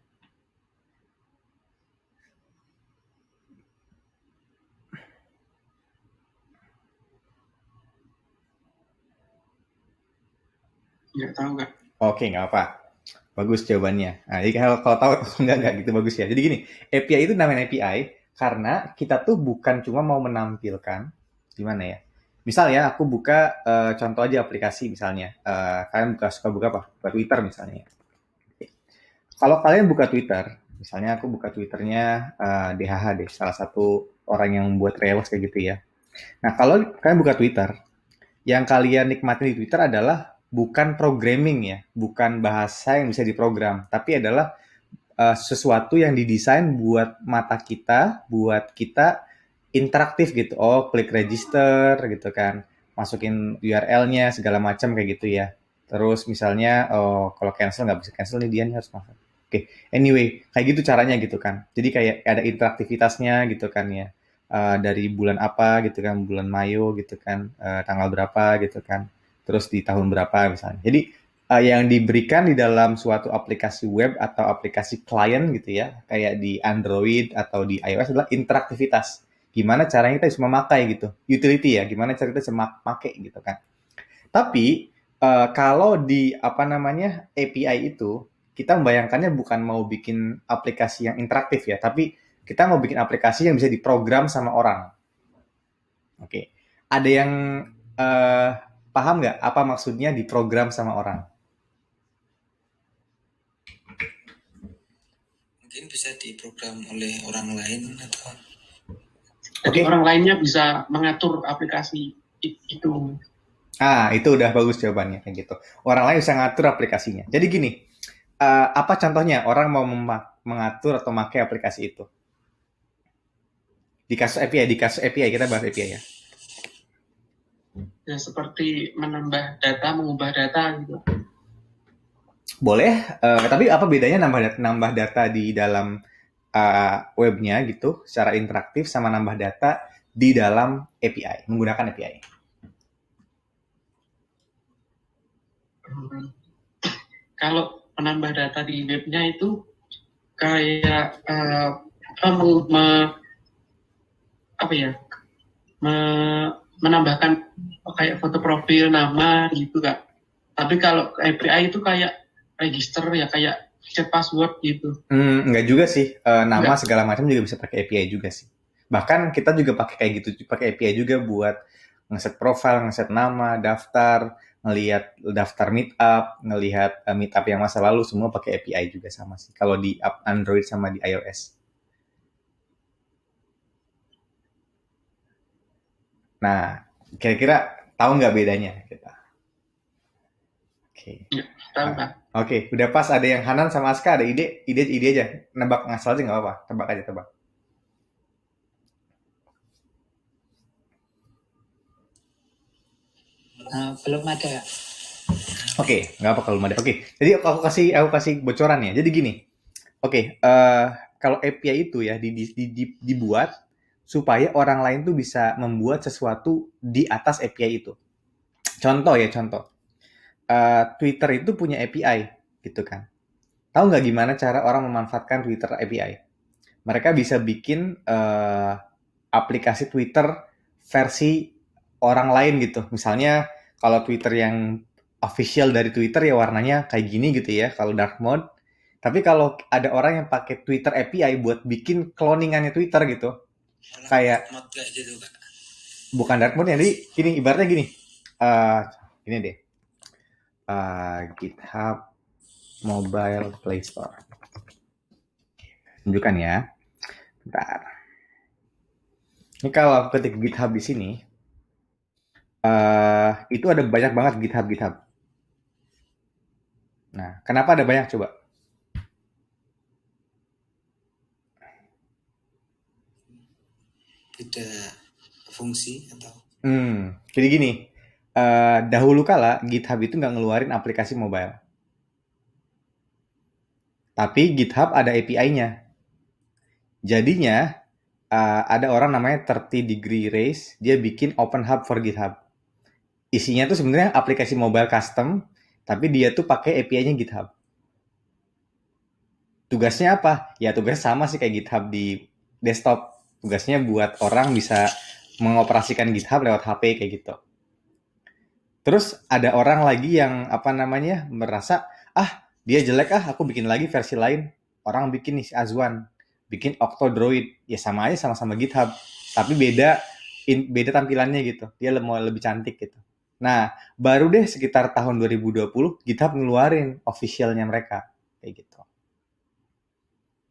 Nggak tahu Kak. Oke, nggak apa. Bagus jawabannya. Nah, jadi kalau tahu enggak gitu bagus ya. Jadi gini, API itu namanya API karena kita tuh bukan cuma mau menampilkan gimana ya. Misal ya, aku buka contoh aja aplikasi misalnya. Kalian suka buka apa? Buka Twitter misalnya. Kalau kalian buka Twitter, misalnya aku buka Twitternya DHH deh, salah satu orang yang buat reels kayak gitu ya. Nah, kalau kalian buka Twitter, yang kalian nikmatin di Twitter adalah bukan programming ya, bukan bahasa yang bisa diprogram, tapi adalah sesuatu yang didesain buat mata kita, buat kita interaktif gitu. Oh, klik register gitu kan, masukin URL-nya segala macam kayak gitu ya. Terus misalnya, oh kalau cancel nggak bisa cancel nih dia nih harus masuk. Oke, anyway, kayak gitu caranya gitu kan. Jadi kayak ada interaktivitasnya gitu kan ya. Dari bulan apa gitu kan, bulan Mayu gitu kan, tanggal berapa gitu kan. Terus di tahun berapa misalnya. Jadi yang diberikan di dalam suatu aplikasi web atau aplikasi klien gitu ya, kayak di Android atau di iOS adalah interaktivitas. Gimana caranya kita bisa memakai gitu, utility ya, gimana cara kita bisa memakai gitu kan. Tapi kalau di apa namanya API itu, kita membayangkannya bukan mau bikin aplikasi yang interaktif ya, tapi kita mau bikin aplikasi yang bisa diprogram sama orang. Oke, ada yang eh, paham nggak apa maksudnya diprogram sama orang? Mungkin bisa diprogram oleh orang lain atau Jadi Oke. orang lainnya bisa mengatur aplikasi itu. Itu udah bagus jawabannya kayak gitu. Orang lain bisa ngatur aplikasinya. Jadi gini, apa contohnya orang mau mengatur atau memakai aplikasi itu? Di kasus API kita bahas API ya. Ya, seperti menambah data, mengubah data gitu. Boleh, tapi apa bedanya nambah data di dalam webnya gitu, secara interaktif sama nambah data di dalam API, menggunakan API? Kalau menambah data di webnya itu kayak apa ya, menambahkan kayak foto profil, nama gitu Kak. Tapi kalau API itu kayak register ya, kayak set password gitu. Enggak juga sih, nama Enggak. segala macam juga bisa pakai API juga sih. Bahkan kita juga pakai kayak gitu, pakai API juga buat ngeset profile, ngeset nama, daftar, ngelihat daftar meetup, ngelihat meetup yang masa lalu semua pakai API juga sama sih. Kalau di Android sama di iOS. Nah, kira-kira tahu nggak bedanya kita? Oke. Enggak tahu Kak. Oke, udah pas ada yang Hanan sama Aska ada ide aja. Nebak ngasal aja nggak apa-apa. Tebak aja, tebak. Belum ada. Oke, nggak apa kalau belum ada. Oke, jadi aku kasih bocoran ya. Jadi gini, oke, kalau API itu ya dibuat supaya orang lain tuh bisa membuat sesuatu di atas API itu. Contoh ya, contoh. Twitter itu punya API, gitu kan. Tahu nggak gimana cara orang memanfaatkan Twitter API? Mereka bisa bikin aplikasi Twitter versi orang lain gitu. Misalnya kalau Twitter yang official dari Twitter ya warnanya kayak gini gitu ya, kalau dark mode. Tapi kalau ada orang yang pakai Twitter API buat bikin cloningannya Twitter gitu, kayak mod kayak gitu Kak. bukan dark mode, jadi gini, ibaratnya gini. Eh Gini deh. GitHub Mobile Play Store. Tunjukkan ya. Bentar. Ini kalau ketik GitHub di sini, itu ada banyak banget GitHub. Nah, kenapa ada banyak coba? Beda fungsi atau Jadi gini, dahulu kala GitHub itu nggak ngeluarin aplikasi mobile. Tapi GitHub ada API-nya. Jadinya, ada orang namanya 30 Degree Race, dia bikin Open Hub for GitHub. Isinya tuh sebenarnya aplikasi mobile custom, tapi dia tuh pakai API-nya GitHub. Tugasnya apa? Ya tugasnya sama sih kayak GitHub di desktop. Tugasnya buat orang bisa mengoperasikan GitHub lewat HP kayak gitu. Terus ada orang lagi yang apa namanya merasa Dia jelek, aku bikin lagi versi lain. Orang bikin nih si Azwan, bikin Octodroid, ya sama aja sama-sama GitHub, tapi beda tampilannya gitu. Dia mau lebih cantik gitu. Nah, baru deh sekitar tahun 2020 GitHub ngeluarin officialnya mereka kayak gitu.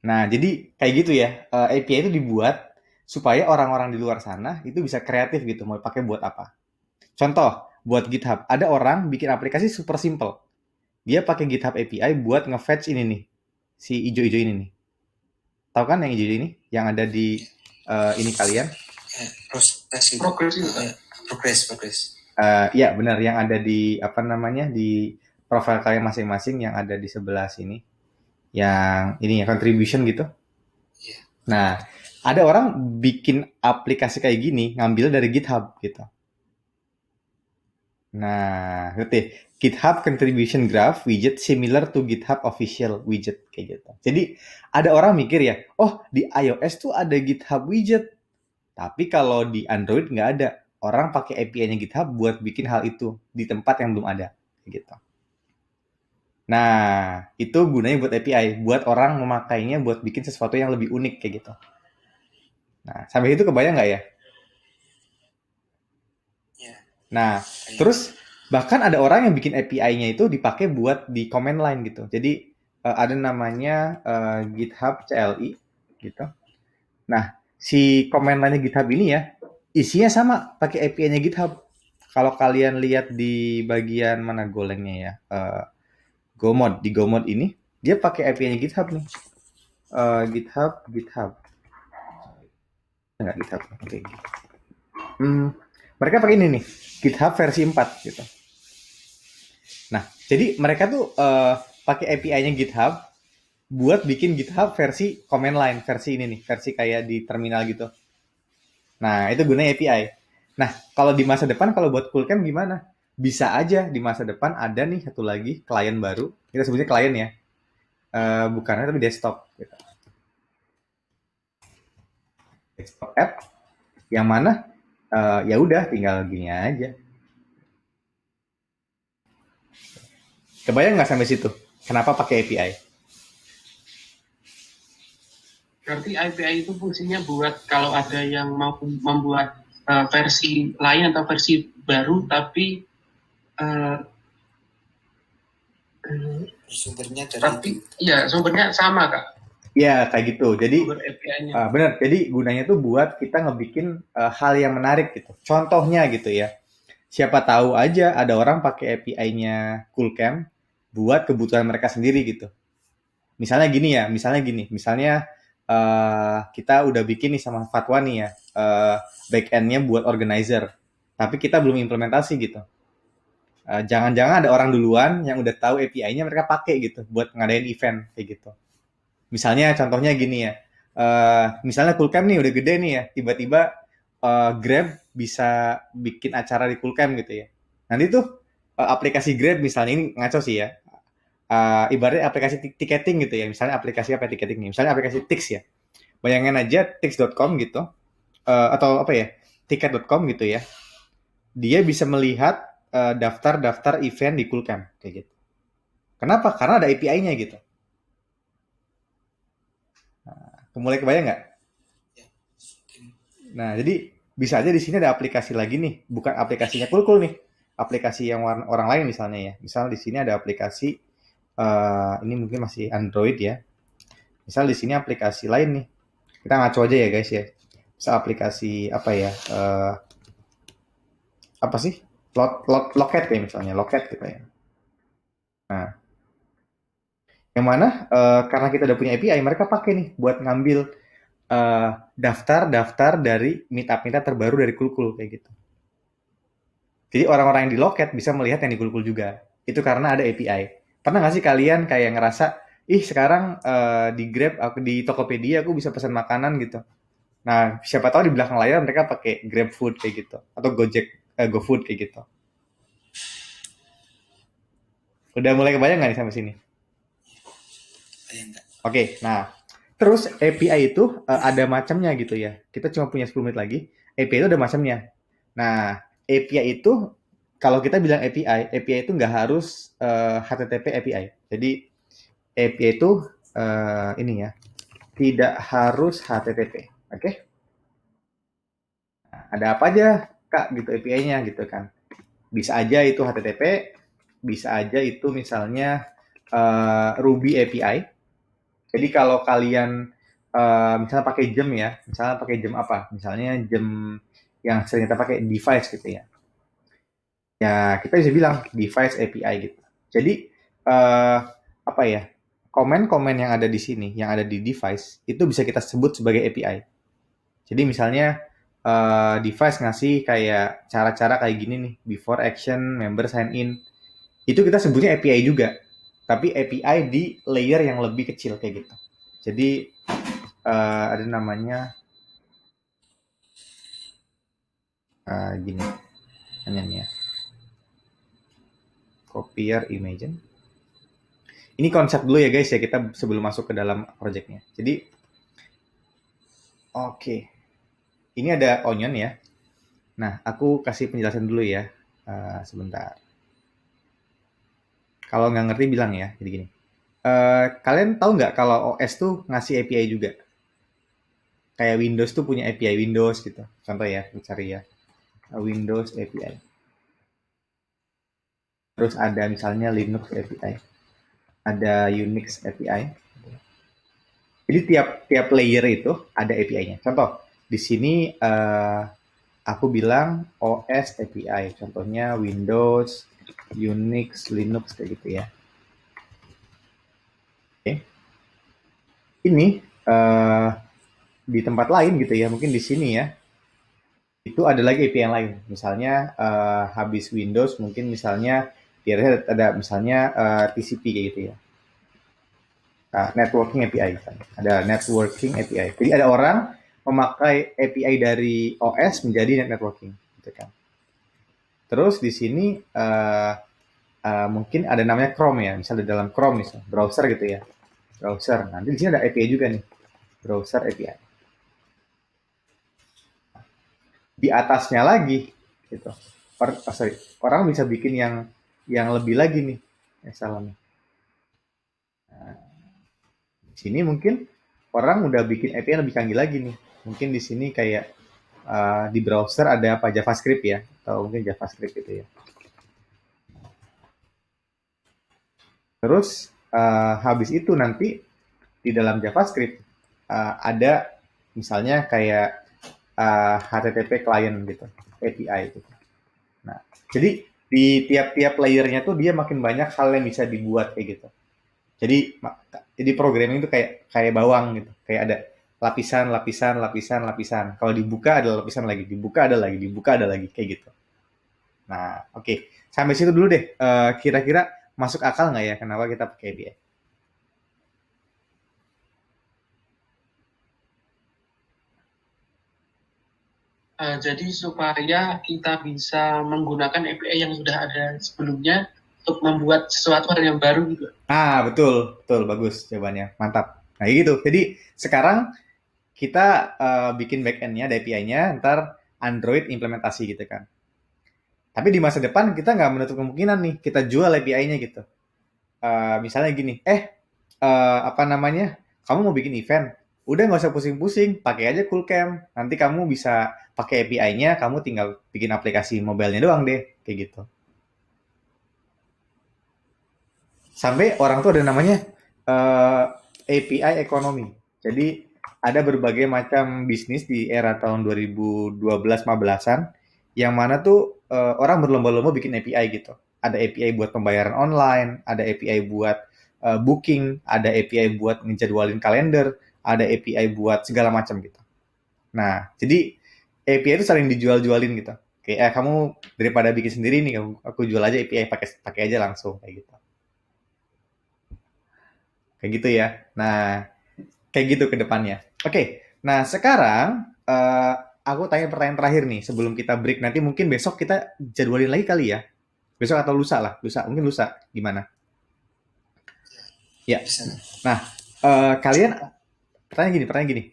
Nah, jadi kayak gitu ya. API itu dibuat supaya orang-orang di luar sana itu bisa kreatif gitu, mau pakai buat apa. Contoh, buat GitHub, ada orang bikin aplikasi super simple. Dia pakai GitHub API buat nge-fetch ini nih, si ijo-ijo ini nih. Tahu kan yang ijo ini? Yang ada di ini kalian? Proses itu. Progres itu kan. Progres. Ya benar, yang ada di apa namanya di profil kalian masing-masing yang ada di sebelah sini. Yang ini ya contribution gitu. Iya. Nah, ada orang bikin aplikasi kayak gini ngambil dari GitHub gitu. Nah, ngerti? GitHub Contribution Graph widget similar to GitHub Official widget kayak gitu. Jadi ada orang mikir ya, oh di iOS tuh ada GitHub widget, tapi kalau di Android nggak ada. Orang pakai API-nya GitHub buat bikin hal itu di tempat yang belum ada kayak gitu. Nah, itu gunanya buat API, buat orang memakainya buat bikin sesuatu yang lebih unik kayak gitu. Nah, sampai itu kebayang nggak ya? Ya. Nah, terus bahkan ada orang yang bikin API-nya itu dipakai buat di command line gitu. Jadi ada namanya GitHub CLI gitu. Nah, si command line GitHub ini ya isinya sama pakai API-nya GitHub. Kalau kalian lihat di bagian mana golengnya ya, Gomod, di Gomod ini dia pakai API-nya GitHub nih. GitHub. Enggak GitHub. Oke. Mereka pakai ini nih, GitHub versi 4 gitu. Nah, jadi mereka tuh pakai API-nya GitHub buat bikin GitHub versi command line, versi ini nih, versi kayak di terminal gitu. Nah, itu gunanya API. Nah, kalau di masa depan, kalau buat Coolcam gimana? Bisa aja di masa depan ada nih satu lagi klien baru, kita sebutnya klien ya, bukan tapi desktop. Gitu. Desktop app, yang mana ya udah tinggal gini aja. Kebayang nggak sampai situ? Kenapa pakai API? Berarti API itu fungsinya buat kalau ada yang mau membuat versi lain atau versi baru, tapi Sumbernya dari tapi iya sumbernya sama kak. Ya kayak gitu. Jadi Sumber API-nya. benar. Jadi gunanya tuh buat kita ngebikin hal yang menarik gitu. Contohnya gitu ya. Siapa tahu aja ada orang pakai API-nya Coolcam buat kebutuhan mereka sendiri gitu. Misalnya gini. Misalnya kita udah bikin nih sama Fatwa nih ya, back-end-nya buat organizer. Tapi kita belum implementasi gitu. Jangan-jangan ada orang duluan yang udah tahu API-nya mereka pakai gitu buat ngadain event kayak gitu. Misalnya contohnya gini ya, misalnya Coolcam nih udah gede nih ya, tiba-tiba Grab bisa bikin acara di Coolcam gitu ya. Nanti tuh aplikasi Grab misalnya, ini ngaco sih ya, ibaratnya aplikasi tiketing gitu ya, misalnya aplikasi apa tiketing nih, misalnya aplikasi Tix ya. Bayangin aja tix.com gitu, atau apa ya, tiket.com gitu ya, dia bisa melihat daftar-daftar event di Coolcam kayak gitu. Kenapa? Karena ada API-nya gitu. Mulai kebayang nggak? Nah, jadi bisa aja di sini ada aplikasi lagi nih, bukan aplikasinya Cool nih, aplikasi yang orang lain misalnya ya. Misal di sini ada aplikasi ini mungkin masih Android ya. Misal di sini aplikasi lain nih. Kita ngaco aja ya guys ya. Misal aplikasi apa ya? Apa sih? Loket kayak misalnya, Loket gitu ya. Nah, yang mana karena kita udah punya API, mereka pakai nih buat ngambil daftar-daftar dari meetup terbaru dari Cool kayak gitu. Jadi orang-orang yang di Loket bisa melihat yang di Cool juga. Itu karena ada API. Pernah nggak sih kalian kayak ngerasa, sekarang di Grab, di Tokopedia aku bisa pesan makanan gitu. Nah, siapa tahu di belakang layar mereka pakai Grab Food kayak gitu. Atau GoFood kayak gitu. Udah mulai kebayang nggak nih sampai sini? Oke, nah terus API itu ada macamnya gitu ya. Kita cuma punya 10 menit lagi. API itu ada macamnya. Nah, API itu kalau kita bilang API itu nggak harus HTTP API. Jadi API itu ini ya, tidak harus HTTP. Oke? Nah, ada apa aja Kak gitu API-nya gitu kan. Bisa aja itu HTTP, bisa aja itu misalnya Ruby API. Jadi kalau kalian misalnya pakai gem ya, misalnya pakai gem apa? Misalnya gem yang sering kita pakai device gitu ya. Ya kita bisa bilang device API gitu. Jadi apa ya? Komen-komen yang ada di sini, yang ada di device itu bisa kita sebut sebagai API. Jadi misalnya device ngasih kayak cara-cara kayak gini nih, before action, member sign in, itu kita sebutnya API juga. Tapi API di layer yang lebih kecil kayak gitu. Jadi ada namanya gini, hanya nih ya, copier image. Ini konsep dulu ya guys ya, kita sebelum masuk ke dalam projectnya. Jadi, oke, ini ada onion ya. Nah, aku kasih penjelasan dulu ya, sebentar. Kalau nggak ngerti bilang ya, jadi gini. Kalian tahu nggak kalau OS tuh ngasih API juga? Kayak Windows tuh punya API Windows gitu. Contoh ya, cari ya. Windows API. Terus ada misalnya Linux API. Ada Unix API. Jadi tiap layer itu ada API-nya. Contoh, di sini aku bilang OS API. Contohnya Windows, Unix, Linux kayak gitu ya. Oke. Ini di tempat lain gitu ya, mungkin di sini ya. Itu ada lagi API yang lain. Misalnya habis Windows mungkin misalnya biasanya ada misalnya TCP kayak gitu ya. Networking API misalnya. Ada networking API. Jadi ada orang memakai API dari OS menjadi networking gitu kan. Terus di sini mungkin ada namanya Chrome ya, misalnya dalam Chrome misalnya, browser gitu ya. Browser. Nanti di sini ada API juga nih. Browser API. Di atasnya lagi gitu. Orang bisa bikin yang lebih lagi nih. Salah nih. Di sini mungkin orang udah bikin API yang lebih canggih lagi nih. Mungkin di sini kayak di browser ada apa JavaScript ya, atau mungkin JavaScript gitu ya. Terus habis itu nanti di dalam JavaScript ada misalnya kayak HTTP client gitu, API gitu. Nah, jadi di tiap-tiap layernya tuh dia makin banyak hal yang bisa dibuat kayak gitu. Jadi programming itu kayak bawang gitu, kayak ada lapisan, lapisan, lapisan, lapisan. Kalau dibuka ada lapisan lagi, dibuka ada lagi, dibuka ada lagi kayak gitu. Nah, oke. Sampai situ dulu deh. Kira-kira masuk akal nggak ya kenapa kita pakai API? Jadi supaya kita bisa menggunakan API yang sudah ada sebelumnya untuk membuat sesuatu hal yang baru gitu. Betul, betul, bagus jawabannya, mantap. Nah, gitu. Jadi sekarang kita bikin backend-nya, API-nya, ntar Android implementasi gitu kan. Tapi di masa depan kita nggak menutup kemungkinan nih, kita jual API-nya gitu. Misalnya gini, apa namanya, kamu mau bikin event, udah nggak usah pusing-pusing, pakai aja Coolcam. Nanti kamu bisa pakai API-nya, kamu tinggal bikin aplikasi mobile-nya doang deh, kayak gitu. Sampai orang tuh ada namanya API ekonomi. Jadi ada berbagai macam bisnis di era tahun 2012-15an yang mana tuh orang berlomba-lomba bikin API gitu. Ada API buat pembayaran online, ada API buat booking, ada API buat ngejadwalin kalender, ada API buat segala macam gitu. Nah, jadi API itu saling dijual-jualin gitu. Kayak kamu daripada bikin sendiri nih, aku jual aja API, pakai aja langsung kayak gitu. Kayak gitu ya. Nah, kayak gitu ke depannya. Oke, nah sekarang aku tanya pertanyaan terakhir nih sebelum kita break. Nanti mungkin besok kita jadwalin lagi kali ya. Besok atau lusa lah. Mungkin lusa. Gimana? Ya. Bisa. Nah, kalian pertanyaan gini.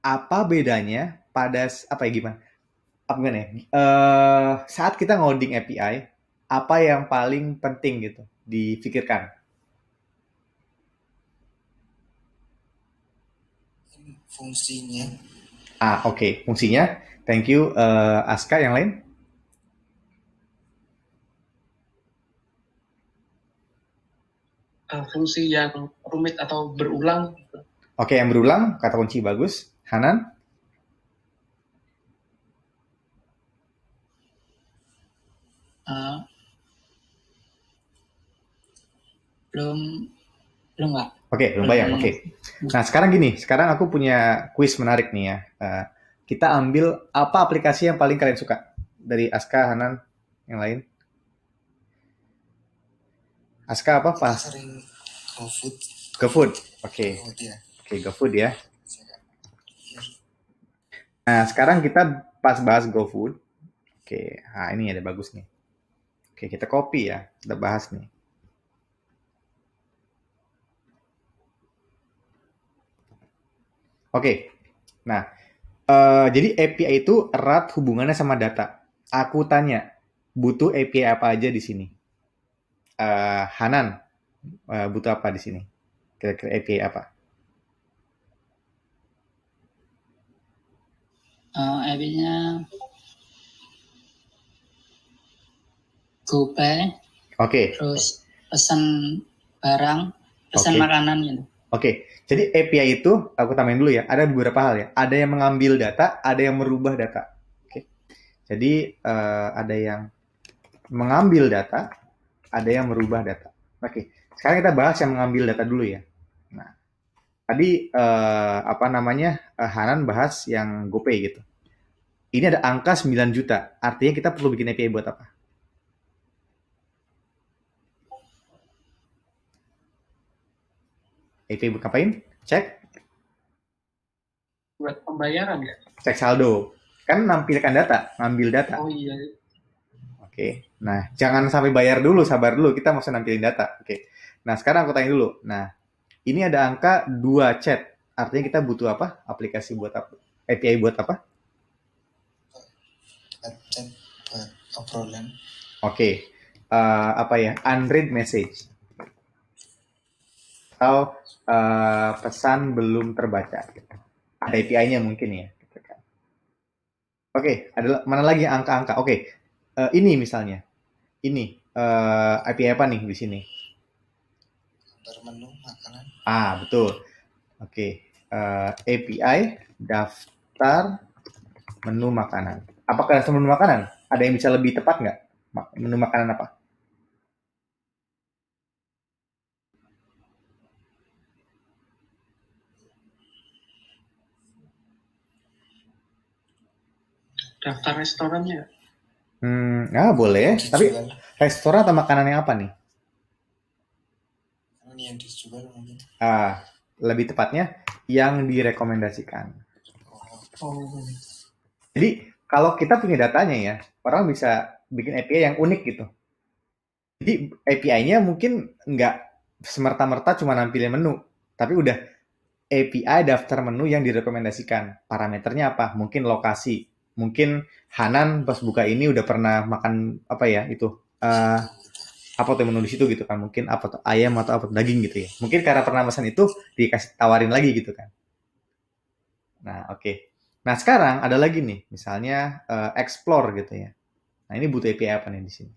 Apa bedanya pada apa ya gimana? Apa gimana ya? Saat kita ngoding API, apa yang paling penting gitu difikirkan. Fungsinya Oke. Fungsinya. Thank you, Aska. Yang lain? Fungsi yang rumit atau berulang. Oke, yang berulang, kata kunci bagus. Hanan? Eh, belum belum Pak. Oke, belum bayang. Oke. Nah, sekarang gini. Sekarang aku punya kuis menarik nih ya. Kita ambil apa aplikasi yang paling kalian suka? Dari Aska, Hanan, yang lain. Aska apa? Pas. sering GoFood. GoFood. Oke. GoFood ya. Oke, GoFood ya. Nah, sekarang kita pas bahas GoFood. Oke, nah ini ada bagus nih. Oke, kita copy ya. Kita bahas nih. Oke, nah, jadi API itu erat hubungannya sama data. Aku tanya, butuh API apa aja di sini? Hanan, butuh apa di sini? Kira-kira API apa? IP-nya GoPay, Oke, terus pesan barang, pesan Oke. makanan gitu. Oke. Jadi API itu, aku tambahin dulu ya, ada beberapa hal ya. Ada yang mengambil data, ada yang merubah data. Oke. Jadi ada yang mengambil data, ada yang merubah data. Oke. Sekarang kita bahas yang mengambil data dulu ya. Nah, tadi Hanan bahas yang GoPay gitu. Ini ada angka 9 juta. Artinya kita perlu bikin API buat apa? API buat ngapain? Cek Buat pembayaran ya? cek saldo. Kan nampilkan data, ngambil data. Oh iya. Oke. Nah, jangan sampai bayar dulu, sabar dulu. Kita mau nampilin data. Oke. Nah, sekarang aku tanya dulu. Nah, ini ada angka 2 chat. Artinya kita butuh apa? Aplikasi buat apa? API buat apa? Chat buat obrolan. Oke. Apa ya? Unread message. Atau pesan belum terbaca. Ada API-nya mungkin ya. Oke, ada mana lagi yang angka-angka? Oke, ini misalnya. Ini API apa nih di sini? Daftar menu makanan. Betul. Oke, API daftar menu makanan. Apakah daftar menu makanan? Ada yang bisa lebih tepat nggak? Menu makanan apa? Daftar restorannya. Boleh. Tapi Dijual. restoran atau makanannya apa nih? Ini yang dijual mungkin. Lebih tepatnya yang direkomendasikan. Oh. Jadi kalau kita punya datanya ya, orang bisa bikin API yang unik gitu. Jadi API-nya mungkin nggak semerta-merta cuma nampilin menu, tapi udah API daftar menu yang direkomendasikan. Parameternya apa? Mungkin lokasi. Mungkin Hanan pas buka ini udah pernah makan apa ya itu? Apa tuh menu di situ gitu kan? Mungkin apa tuh ayam atau apa daging gitu ya. Mungkin karena pernah pesan itu dikasih tawarin lagi gitu kan. Nah, oke. Nah, sekarang ada lagi nih, misalnya explore gitu ya. Nah, ini butuh API apa nih di sini?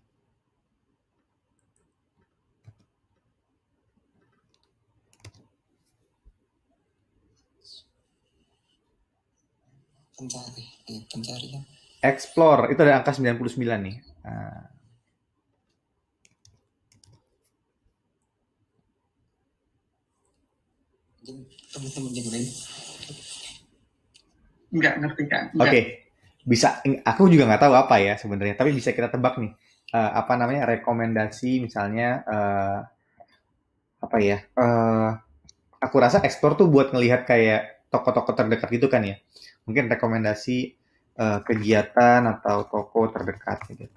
Pencarian. Explore, itu ada angka 99 nih. Mungkin teman-teman yang lain. Nggak ngerti kan? Oke. Bisa, aku juga nggak tahu apa ya sebenarnya, tapi bisa kita tebak nih. Apa namanya, rekomendasi misalnya, apa ya, aku rasa explore tuh buat ngelihat kayak toko-toko terdekat gitu kan ya. Mungkin rekomendasi kegiatan atau toko terdekat gitu.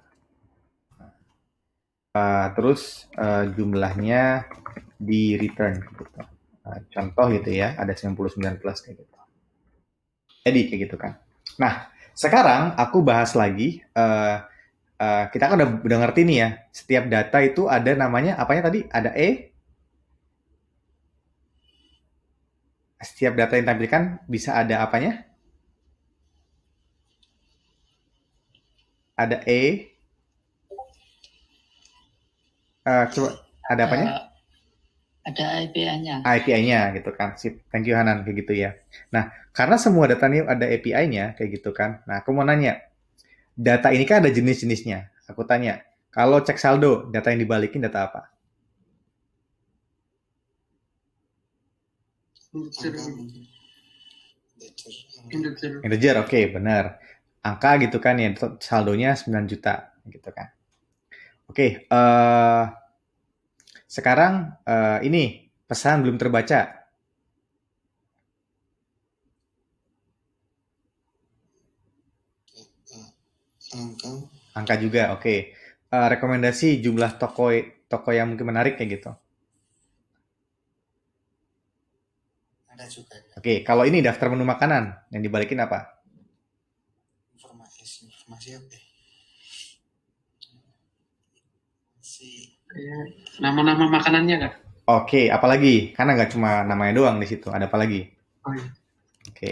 Terus jumlahnya di return gitu. Contoh gitu ya, ada 99 plus kayak gitu. Jadi kayak gitu kan. Nah, sekarang aku bahas lagi kita kan udah ngerti nih ya, setiap data itu ada namanya, apanya tadi? Ada setiap data yang ditampilkan bisa ada apanya? Ada coba ada apanya? Ada API-nya. API-nya gitu kan. Sip. Thank you Hanan kayak gitu ya. Nah, karena semua data ini ada API-nya kayak gitu kan. Nah, aku mau nanya, data ini kan ada jenis-jenisnya. Aku tanya, kalau cek saldo, data yang dibalikin data apa? Integer, Angka mungkin. Ledger, angka. integer. Integer, oke, benar. Angka gitu kan ya, saldonya 9 juta gitu kan. Oke, sekarang ini pesan belum terbaca. Angka. Angka juga, oke. Rekomendasi jumlah toko yang mungkin menarik kayak gitu. Ada juga ya. Oke, kalau ini daftar menu makanan, yang dibalikin apa? Informasi apa ya? Kayak nama-nama makanannya nggak? Oke, apalagi? Karena nggak cuma namanya doang di situ, ada apa lagi? Oh iya. Oke.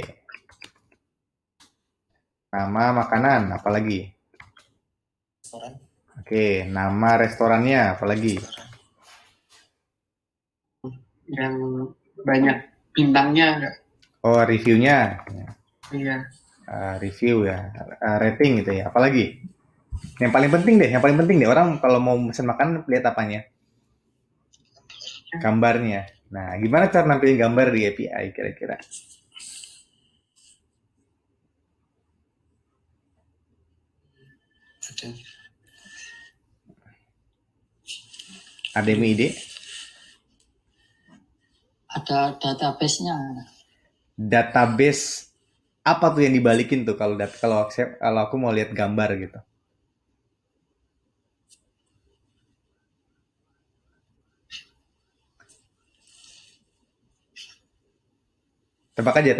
Nama makanan, apalagi? Restoran. Oke, nama restorannya, apalagi? Restoran. Yang banyak bintangnya nggak? Oh, reviewnya. Iya. Review ya, rating gitu ya. Apalagi? Yang paling penting deh. Orang kalau mau pesan makanan lihat apanya? Gambarnya. Nah, gimana cara nampilin gambar di API kira-kira? Ada. Ada yang ide? Ada database-nya. Database apa tuh yang dibalikin tuh kalau aku mau lihat gambar gitu? Tebak aja.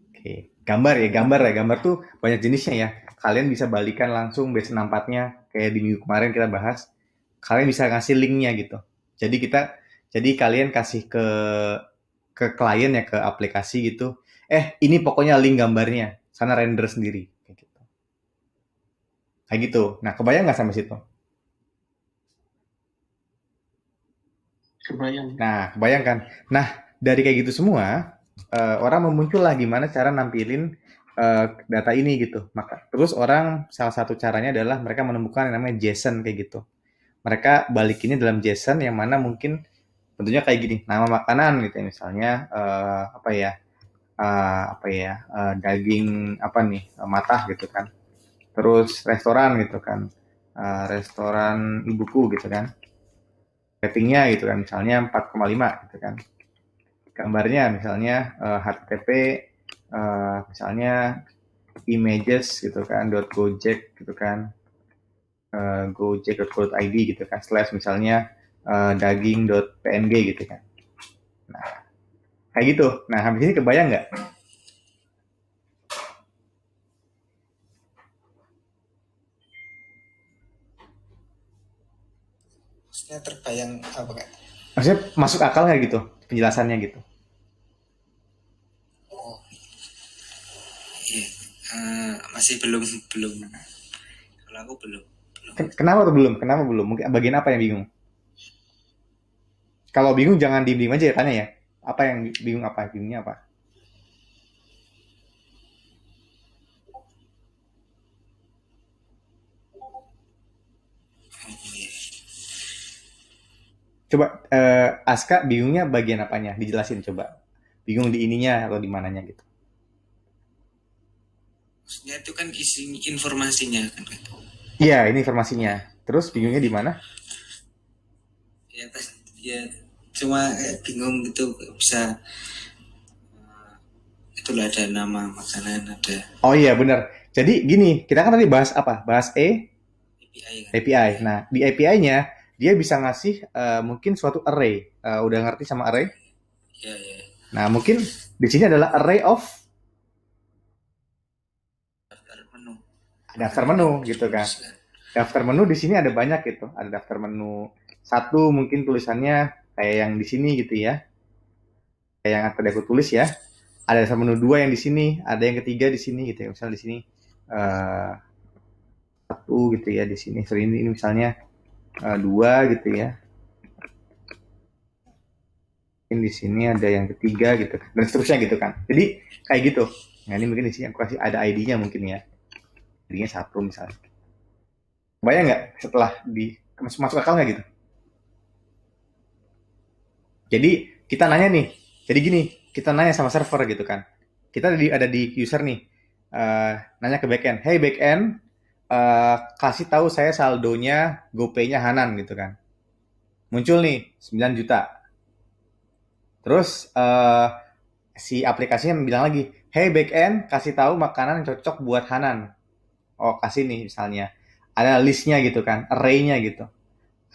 Oke, gambar tuh banyak jenisnya ya. Kalian bisa balikan langsung base 64-nya kayak di minggu kemarin kita bahas. Kalian bisa ngasih linknya gitu. Jadi kalian kasih ke klien ya, ke aplikasi gitu. Ini pokoknya link gambarnya. Sana render sendiri kayak gitu. Kayak gitu. Nah, kebayang nggak sampai situ? Kebayang. Nah, kebayang kan? Nah, dari kayak gitu semua, orang memuncul lah gimana cara nampilin data ini gitu. Terus orang salah satu caranya adalah mereka menemukan yang namanya JSON kayak gitu. Mereka balikinnya dalam JSON yang mana mungkin tentunya kayak gini, nama makanan gitu ya, misalnya daging apa nih, matah gitu kan. Terus restoran gitu kan, restoran ibuku gitu kan. Ratingnya gitu kan, misalnya 4,5 gitu kan. Gambarnya misalnya HTTP misalnya images gitu kan .gojek gitu kan gojek.co.id gitu kan / misalnya daging.png gitu kan. Nah, kayak gitu. Nah, habis ini kebayang nggak? Maksudnya terbayang apa kak? Maksudnya masuk akal nggak gitu penjelasannya gitu? Oh iya. Masih belum. Kalau aku belum. Kenapa tuh belum? Kenapa belum? Mungkin bagian apa yang bingung? Kalau bingung jangan diem-diem aja ya, tanya ya. Apa yang bingung apa? Bingungnya apa? Oh iya. Coba Aska bingungnya bagian apanya? Dijelasin coba. Bingung di ininya atau di mananya gitu. Maksudnya itu kan isi informasinya kan Kak? Iya, ini informasinya. Terus bingungnya di mana? Ya pas ya cuma bingung gitu bisa itulah ada nama makanan ada Oh iya, benar. Jadi gini, kita kan tadi bahas apa? Bahas API kan. API. Nah, di API-nya dia bisa ngasih mungkin suatu array. Udah ngerti sama array? Ya. Nah, mungkin di sini adalah array of daftar menu. daftar menu gitu kan. Daftar menu di sini ada banyak gitu. Ada daftar menu satu mungkin tulisannya kayak yang di sini gitu ya. Kayak yang tadi aku tulis ya. Ada daftar menu 2 yang di sini, ada yang ketiga di sini gitu ya. Misalnya di sini satu gitu ya di sini. So ini misalnya 2 gitu ya. Mungkin di sini ada yang ketiga gitu dan seterusnya gitu kan. Jadi kayak gitu. Nah, ini mungkin di sini aku kasih ada ID-nya mungkin ya. ID-nya 1 misalnya. Bayang nggak setelah masuk akal nggak gitu? Jadi kita nanya nih, jadi gini, kita nanya sama server gitu kan. Kita ada di user nih, nanya ke backend, hey backend, kasih tahu saya saldonya GoPay-nya Hanan gitu kan. Muncul nih 9 juta. Terus si aplikasinya bilang lagi, hey backend, kasih tahu makanan yang cocok buat Hanan. Oh kasih nih misalnya, ada listnya gitu kan, array-nya gitu.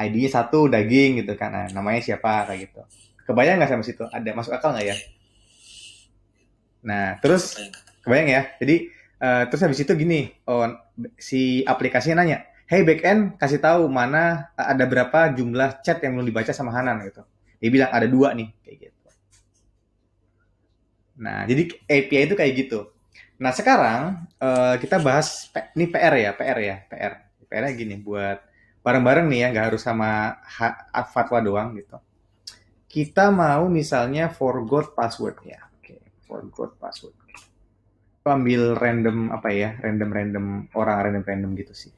ID-nya 1 daging gitu kan, nah, namanya siapa kayak gitu. Kebayang nggak sama situ? Ada masuk akal nggak ya? Nah, terus kebayang ya. Jadi terus habis itu gini, si aplikasinya nanya, hey backend kasih tahu mana ada berapa jumlah chat yang belum dibaca sama Hanan gitu. Dia bilang ada 2 nih kayak gitu. Nah, jadi API itu kayak gitu. Nah, sekarang kita bahas ini PR ya, PR ya, PR. PR-nya gini buat bareng-bareng nih ya, nggak harus sama fatwa doang gitu. Kita mau misalnya forgot password ya. Oke, forgot password. Aku ambil random apa ya, random orang random gitu sih.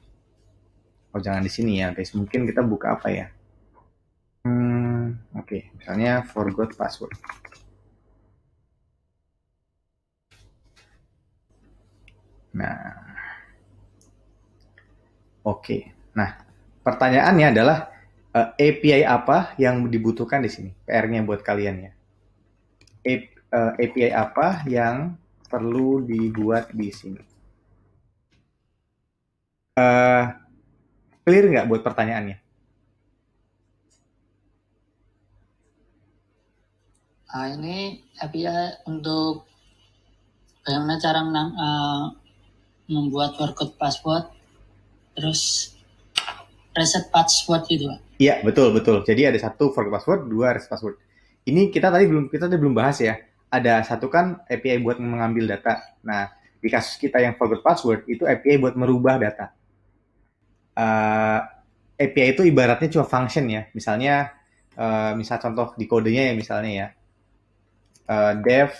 Oh jangan di sini ya guys, mungkin kita buka apa ya? Oke, misalnya forgot password. Nah, oke. Nah, pertanyaannya adalah API apa yang dibutuhkan di sini? PR-nya buat kalian ya. API apa yang perlu dibuat di sini? Clear nggak buat pertanyaannya? Nah, ini API untuk bagaimana cara membuat forgot password, terus reset password gitu, Pak. Iya, betul. Jadi ada 1 forget password, 2 reset password. Ini kita tadi belum bahas ya. Ada 1 kan API buat mengambil data. Nah, di kasus kita yang forget password itu API buat merubah data. API itu ibaratnya cuma function ya. Misalnya, misal contoh di kodenya ya misalnya ya. Dev,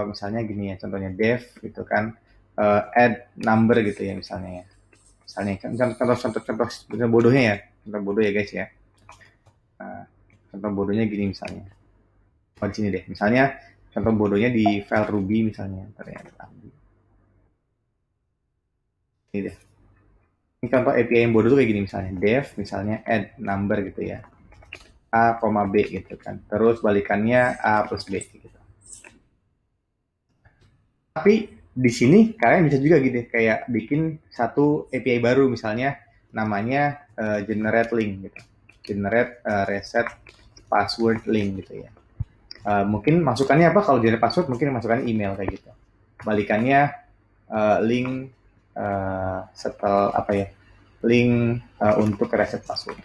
misalnya gini ya, contohnya dev gitu kan, add number gitu ya misalnya ya. Misalnya kan contoh bodohnya ya, contoh bodoh ya guys ya. Contoh bodohnya gini misalnya. Oh di sini deh, misalnya contoh bodohnya di file Ruby misalnya. Ini deh. Ini contoh API yang bodoh tuh kayak gini misalnya. Dev misalnya add number gitu ya. A, B gitu kan. Terus balikannya A plus B gitu. Tapi di sini kalian bisa juga gitu kayak bikin satu API baru misalnya namanya generate link gitu. Generate reset password link gitu ya. Mungkin masukannya apa kalau generate password mungkin masukannya email kayak gitu. Balikannya link setel apa ya? Link untuk reset password.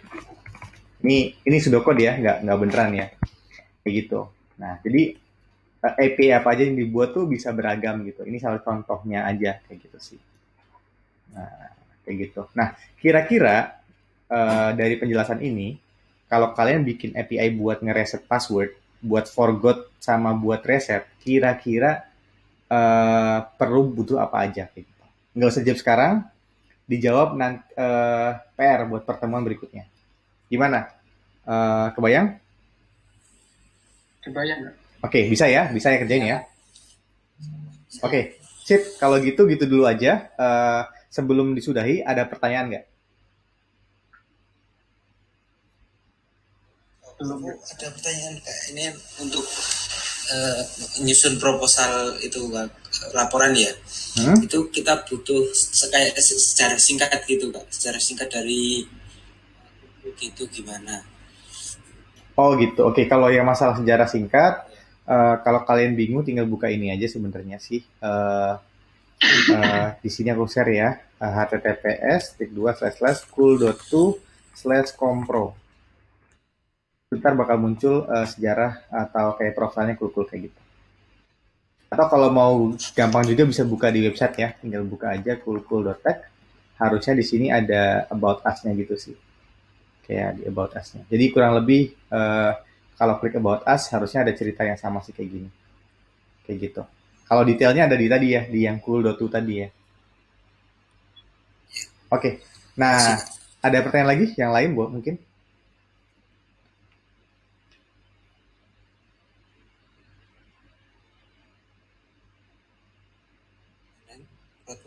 Ini pseudocode ya, nggak beneran ya. Kayak gitu. Nah, jadi API apa aja yang dibuat tuh bisa beragam gitu. Ini salah contohnya aja kayak gitu sih. Nah, kayak gitu. Nah, kira-kira dari penjelasan ini, kalau kalian bikin API buat ngereset password, buat forgot sama buat reset, kira-kira perlu butuh apa aja kayak gitu. Nggak usah jawab sekarang, dijawab nanti PR buat pertemuan berikutnya. Gimana? Kebayang? Kebayang nggak? Oke, bisa ya kerjain ya. Oke, sip. Kalau gitu dulu aja. Sebelum disudahi, ada pertanyaan nggak? Ada pertanyaan Kak, ini untuk nyusun proposal itu Kak, laporan ya. Itu kita butuh kayak secara singkat gitu Kak, secara singkat dari gitu gimana? Oh gitu. Oke, kalau yang masalah sejarah singkat, Kalau kalian bingung tinggal buka ini aja sebenarnya sih. Di sini aku share ya, https://cool.to/compro. Bentar bakal muncul sejarah atau kayak profilnya cool kayak gitu. Atau kalau mau gampang juga bisa buka di website ya, tinggal buka aja cool.tech. Harusnya di sini ada about us-nya gitu sih, kayak di about us-nya. Jadi kurang lebih kalau klik about us harusnya ada cerita yang sama sih kayak gini, kayak gitu. Kalau detailnya ada di tadi ya, di yang cool.to tadi ya. Oke, nah ada pertanyaan lagi yang lain Bu mungkin?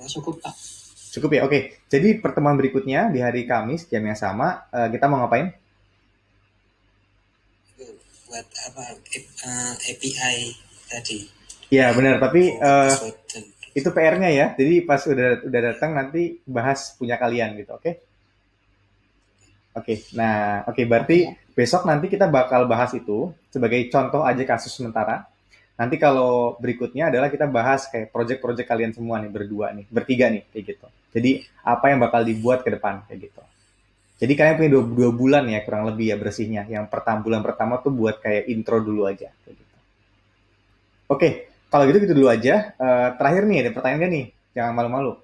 Cukup Pak. Cukup ya, oke. Jadi pertemuan berikutnya di hari Kamis jam yang sama, kita mau ngapain? Buat apa API tadi. Ya benar, tapi Password. itu PR-nya ya. Jadi pas udah datang nanti bahas punya kalian gitu, oke? Oke, nah oke berarti besok nanti kita bakal bahas itu sebagai contoh aja kasus sementara. Nanti kalau berikutnya adalah kita bahas kayak project-project kalian semua nih berdua nih, bertiga nih kayak gitu. Jadi apa yang bakal dibuat ke depan kayak gitu. Jadi kalian punya dua bulan ya kurang lebih ya bersihnya. Yang bulan pertama tuh buat kayak intro dulu aja. Kayak gitu. Oke, kalau gitu dulu aja. Terakhir nih ada pertanyaan gak nih? Jangan malu-malu.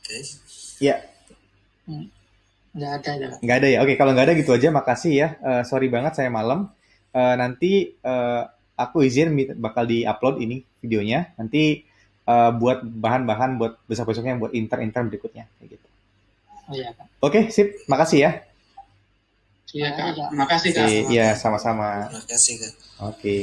Guys. Ya. Nggak ada ya. Nggak ada ya. Oke, kalau nggak ada gitu aja. Makasih ya. Sorry banget saya malam. Nanti aku izin bakal di-upload ini videonya. Nanti buat bahan-bahan buat besok-besoknya buat intern berikutnya kayak gitu. Oh iya Kak. Oke, sip. Makasih ya. Iya Kak. Makasih Kak. Iya, sama-sama. Terima kasih Kak. Oke.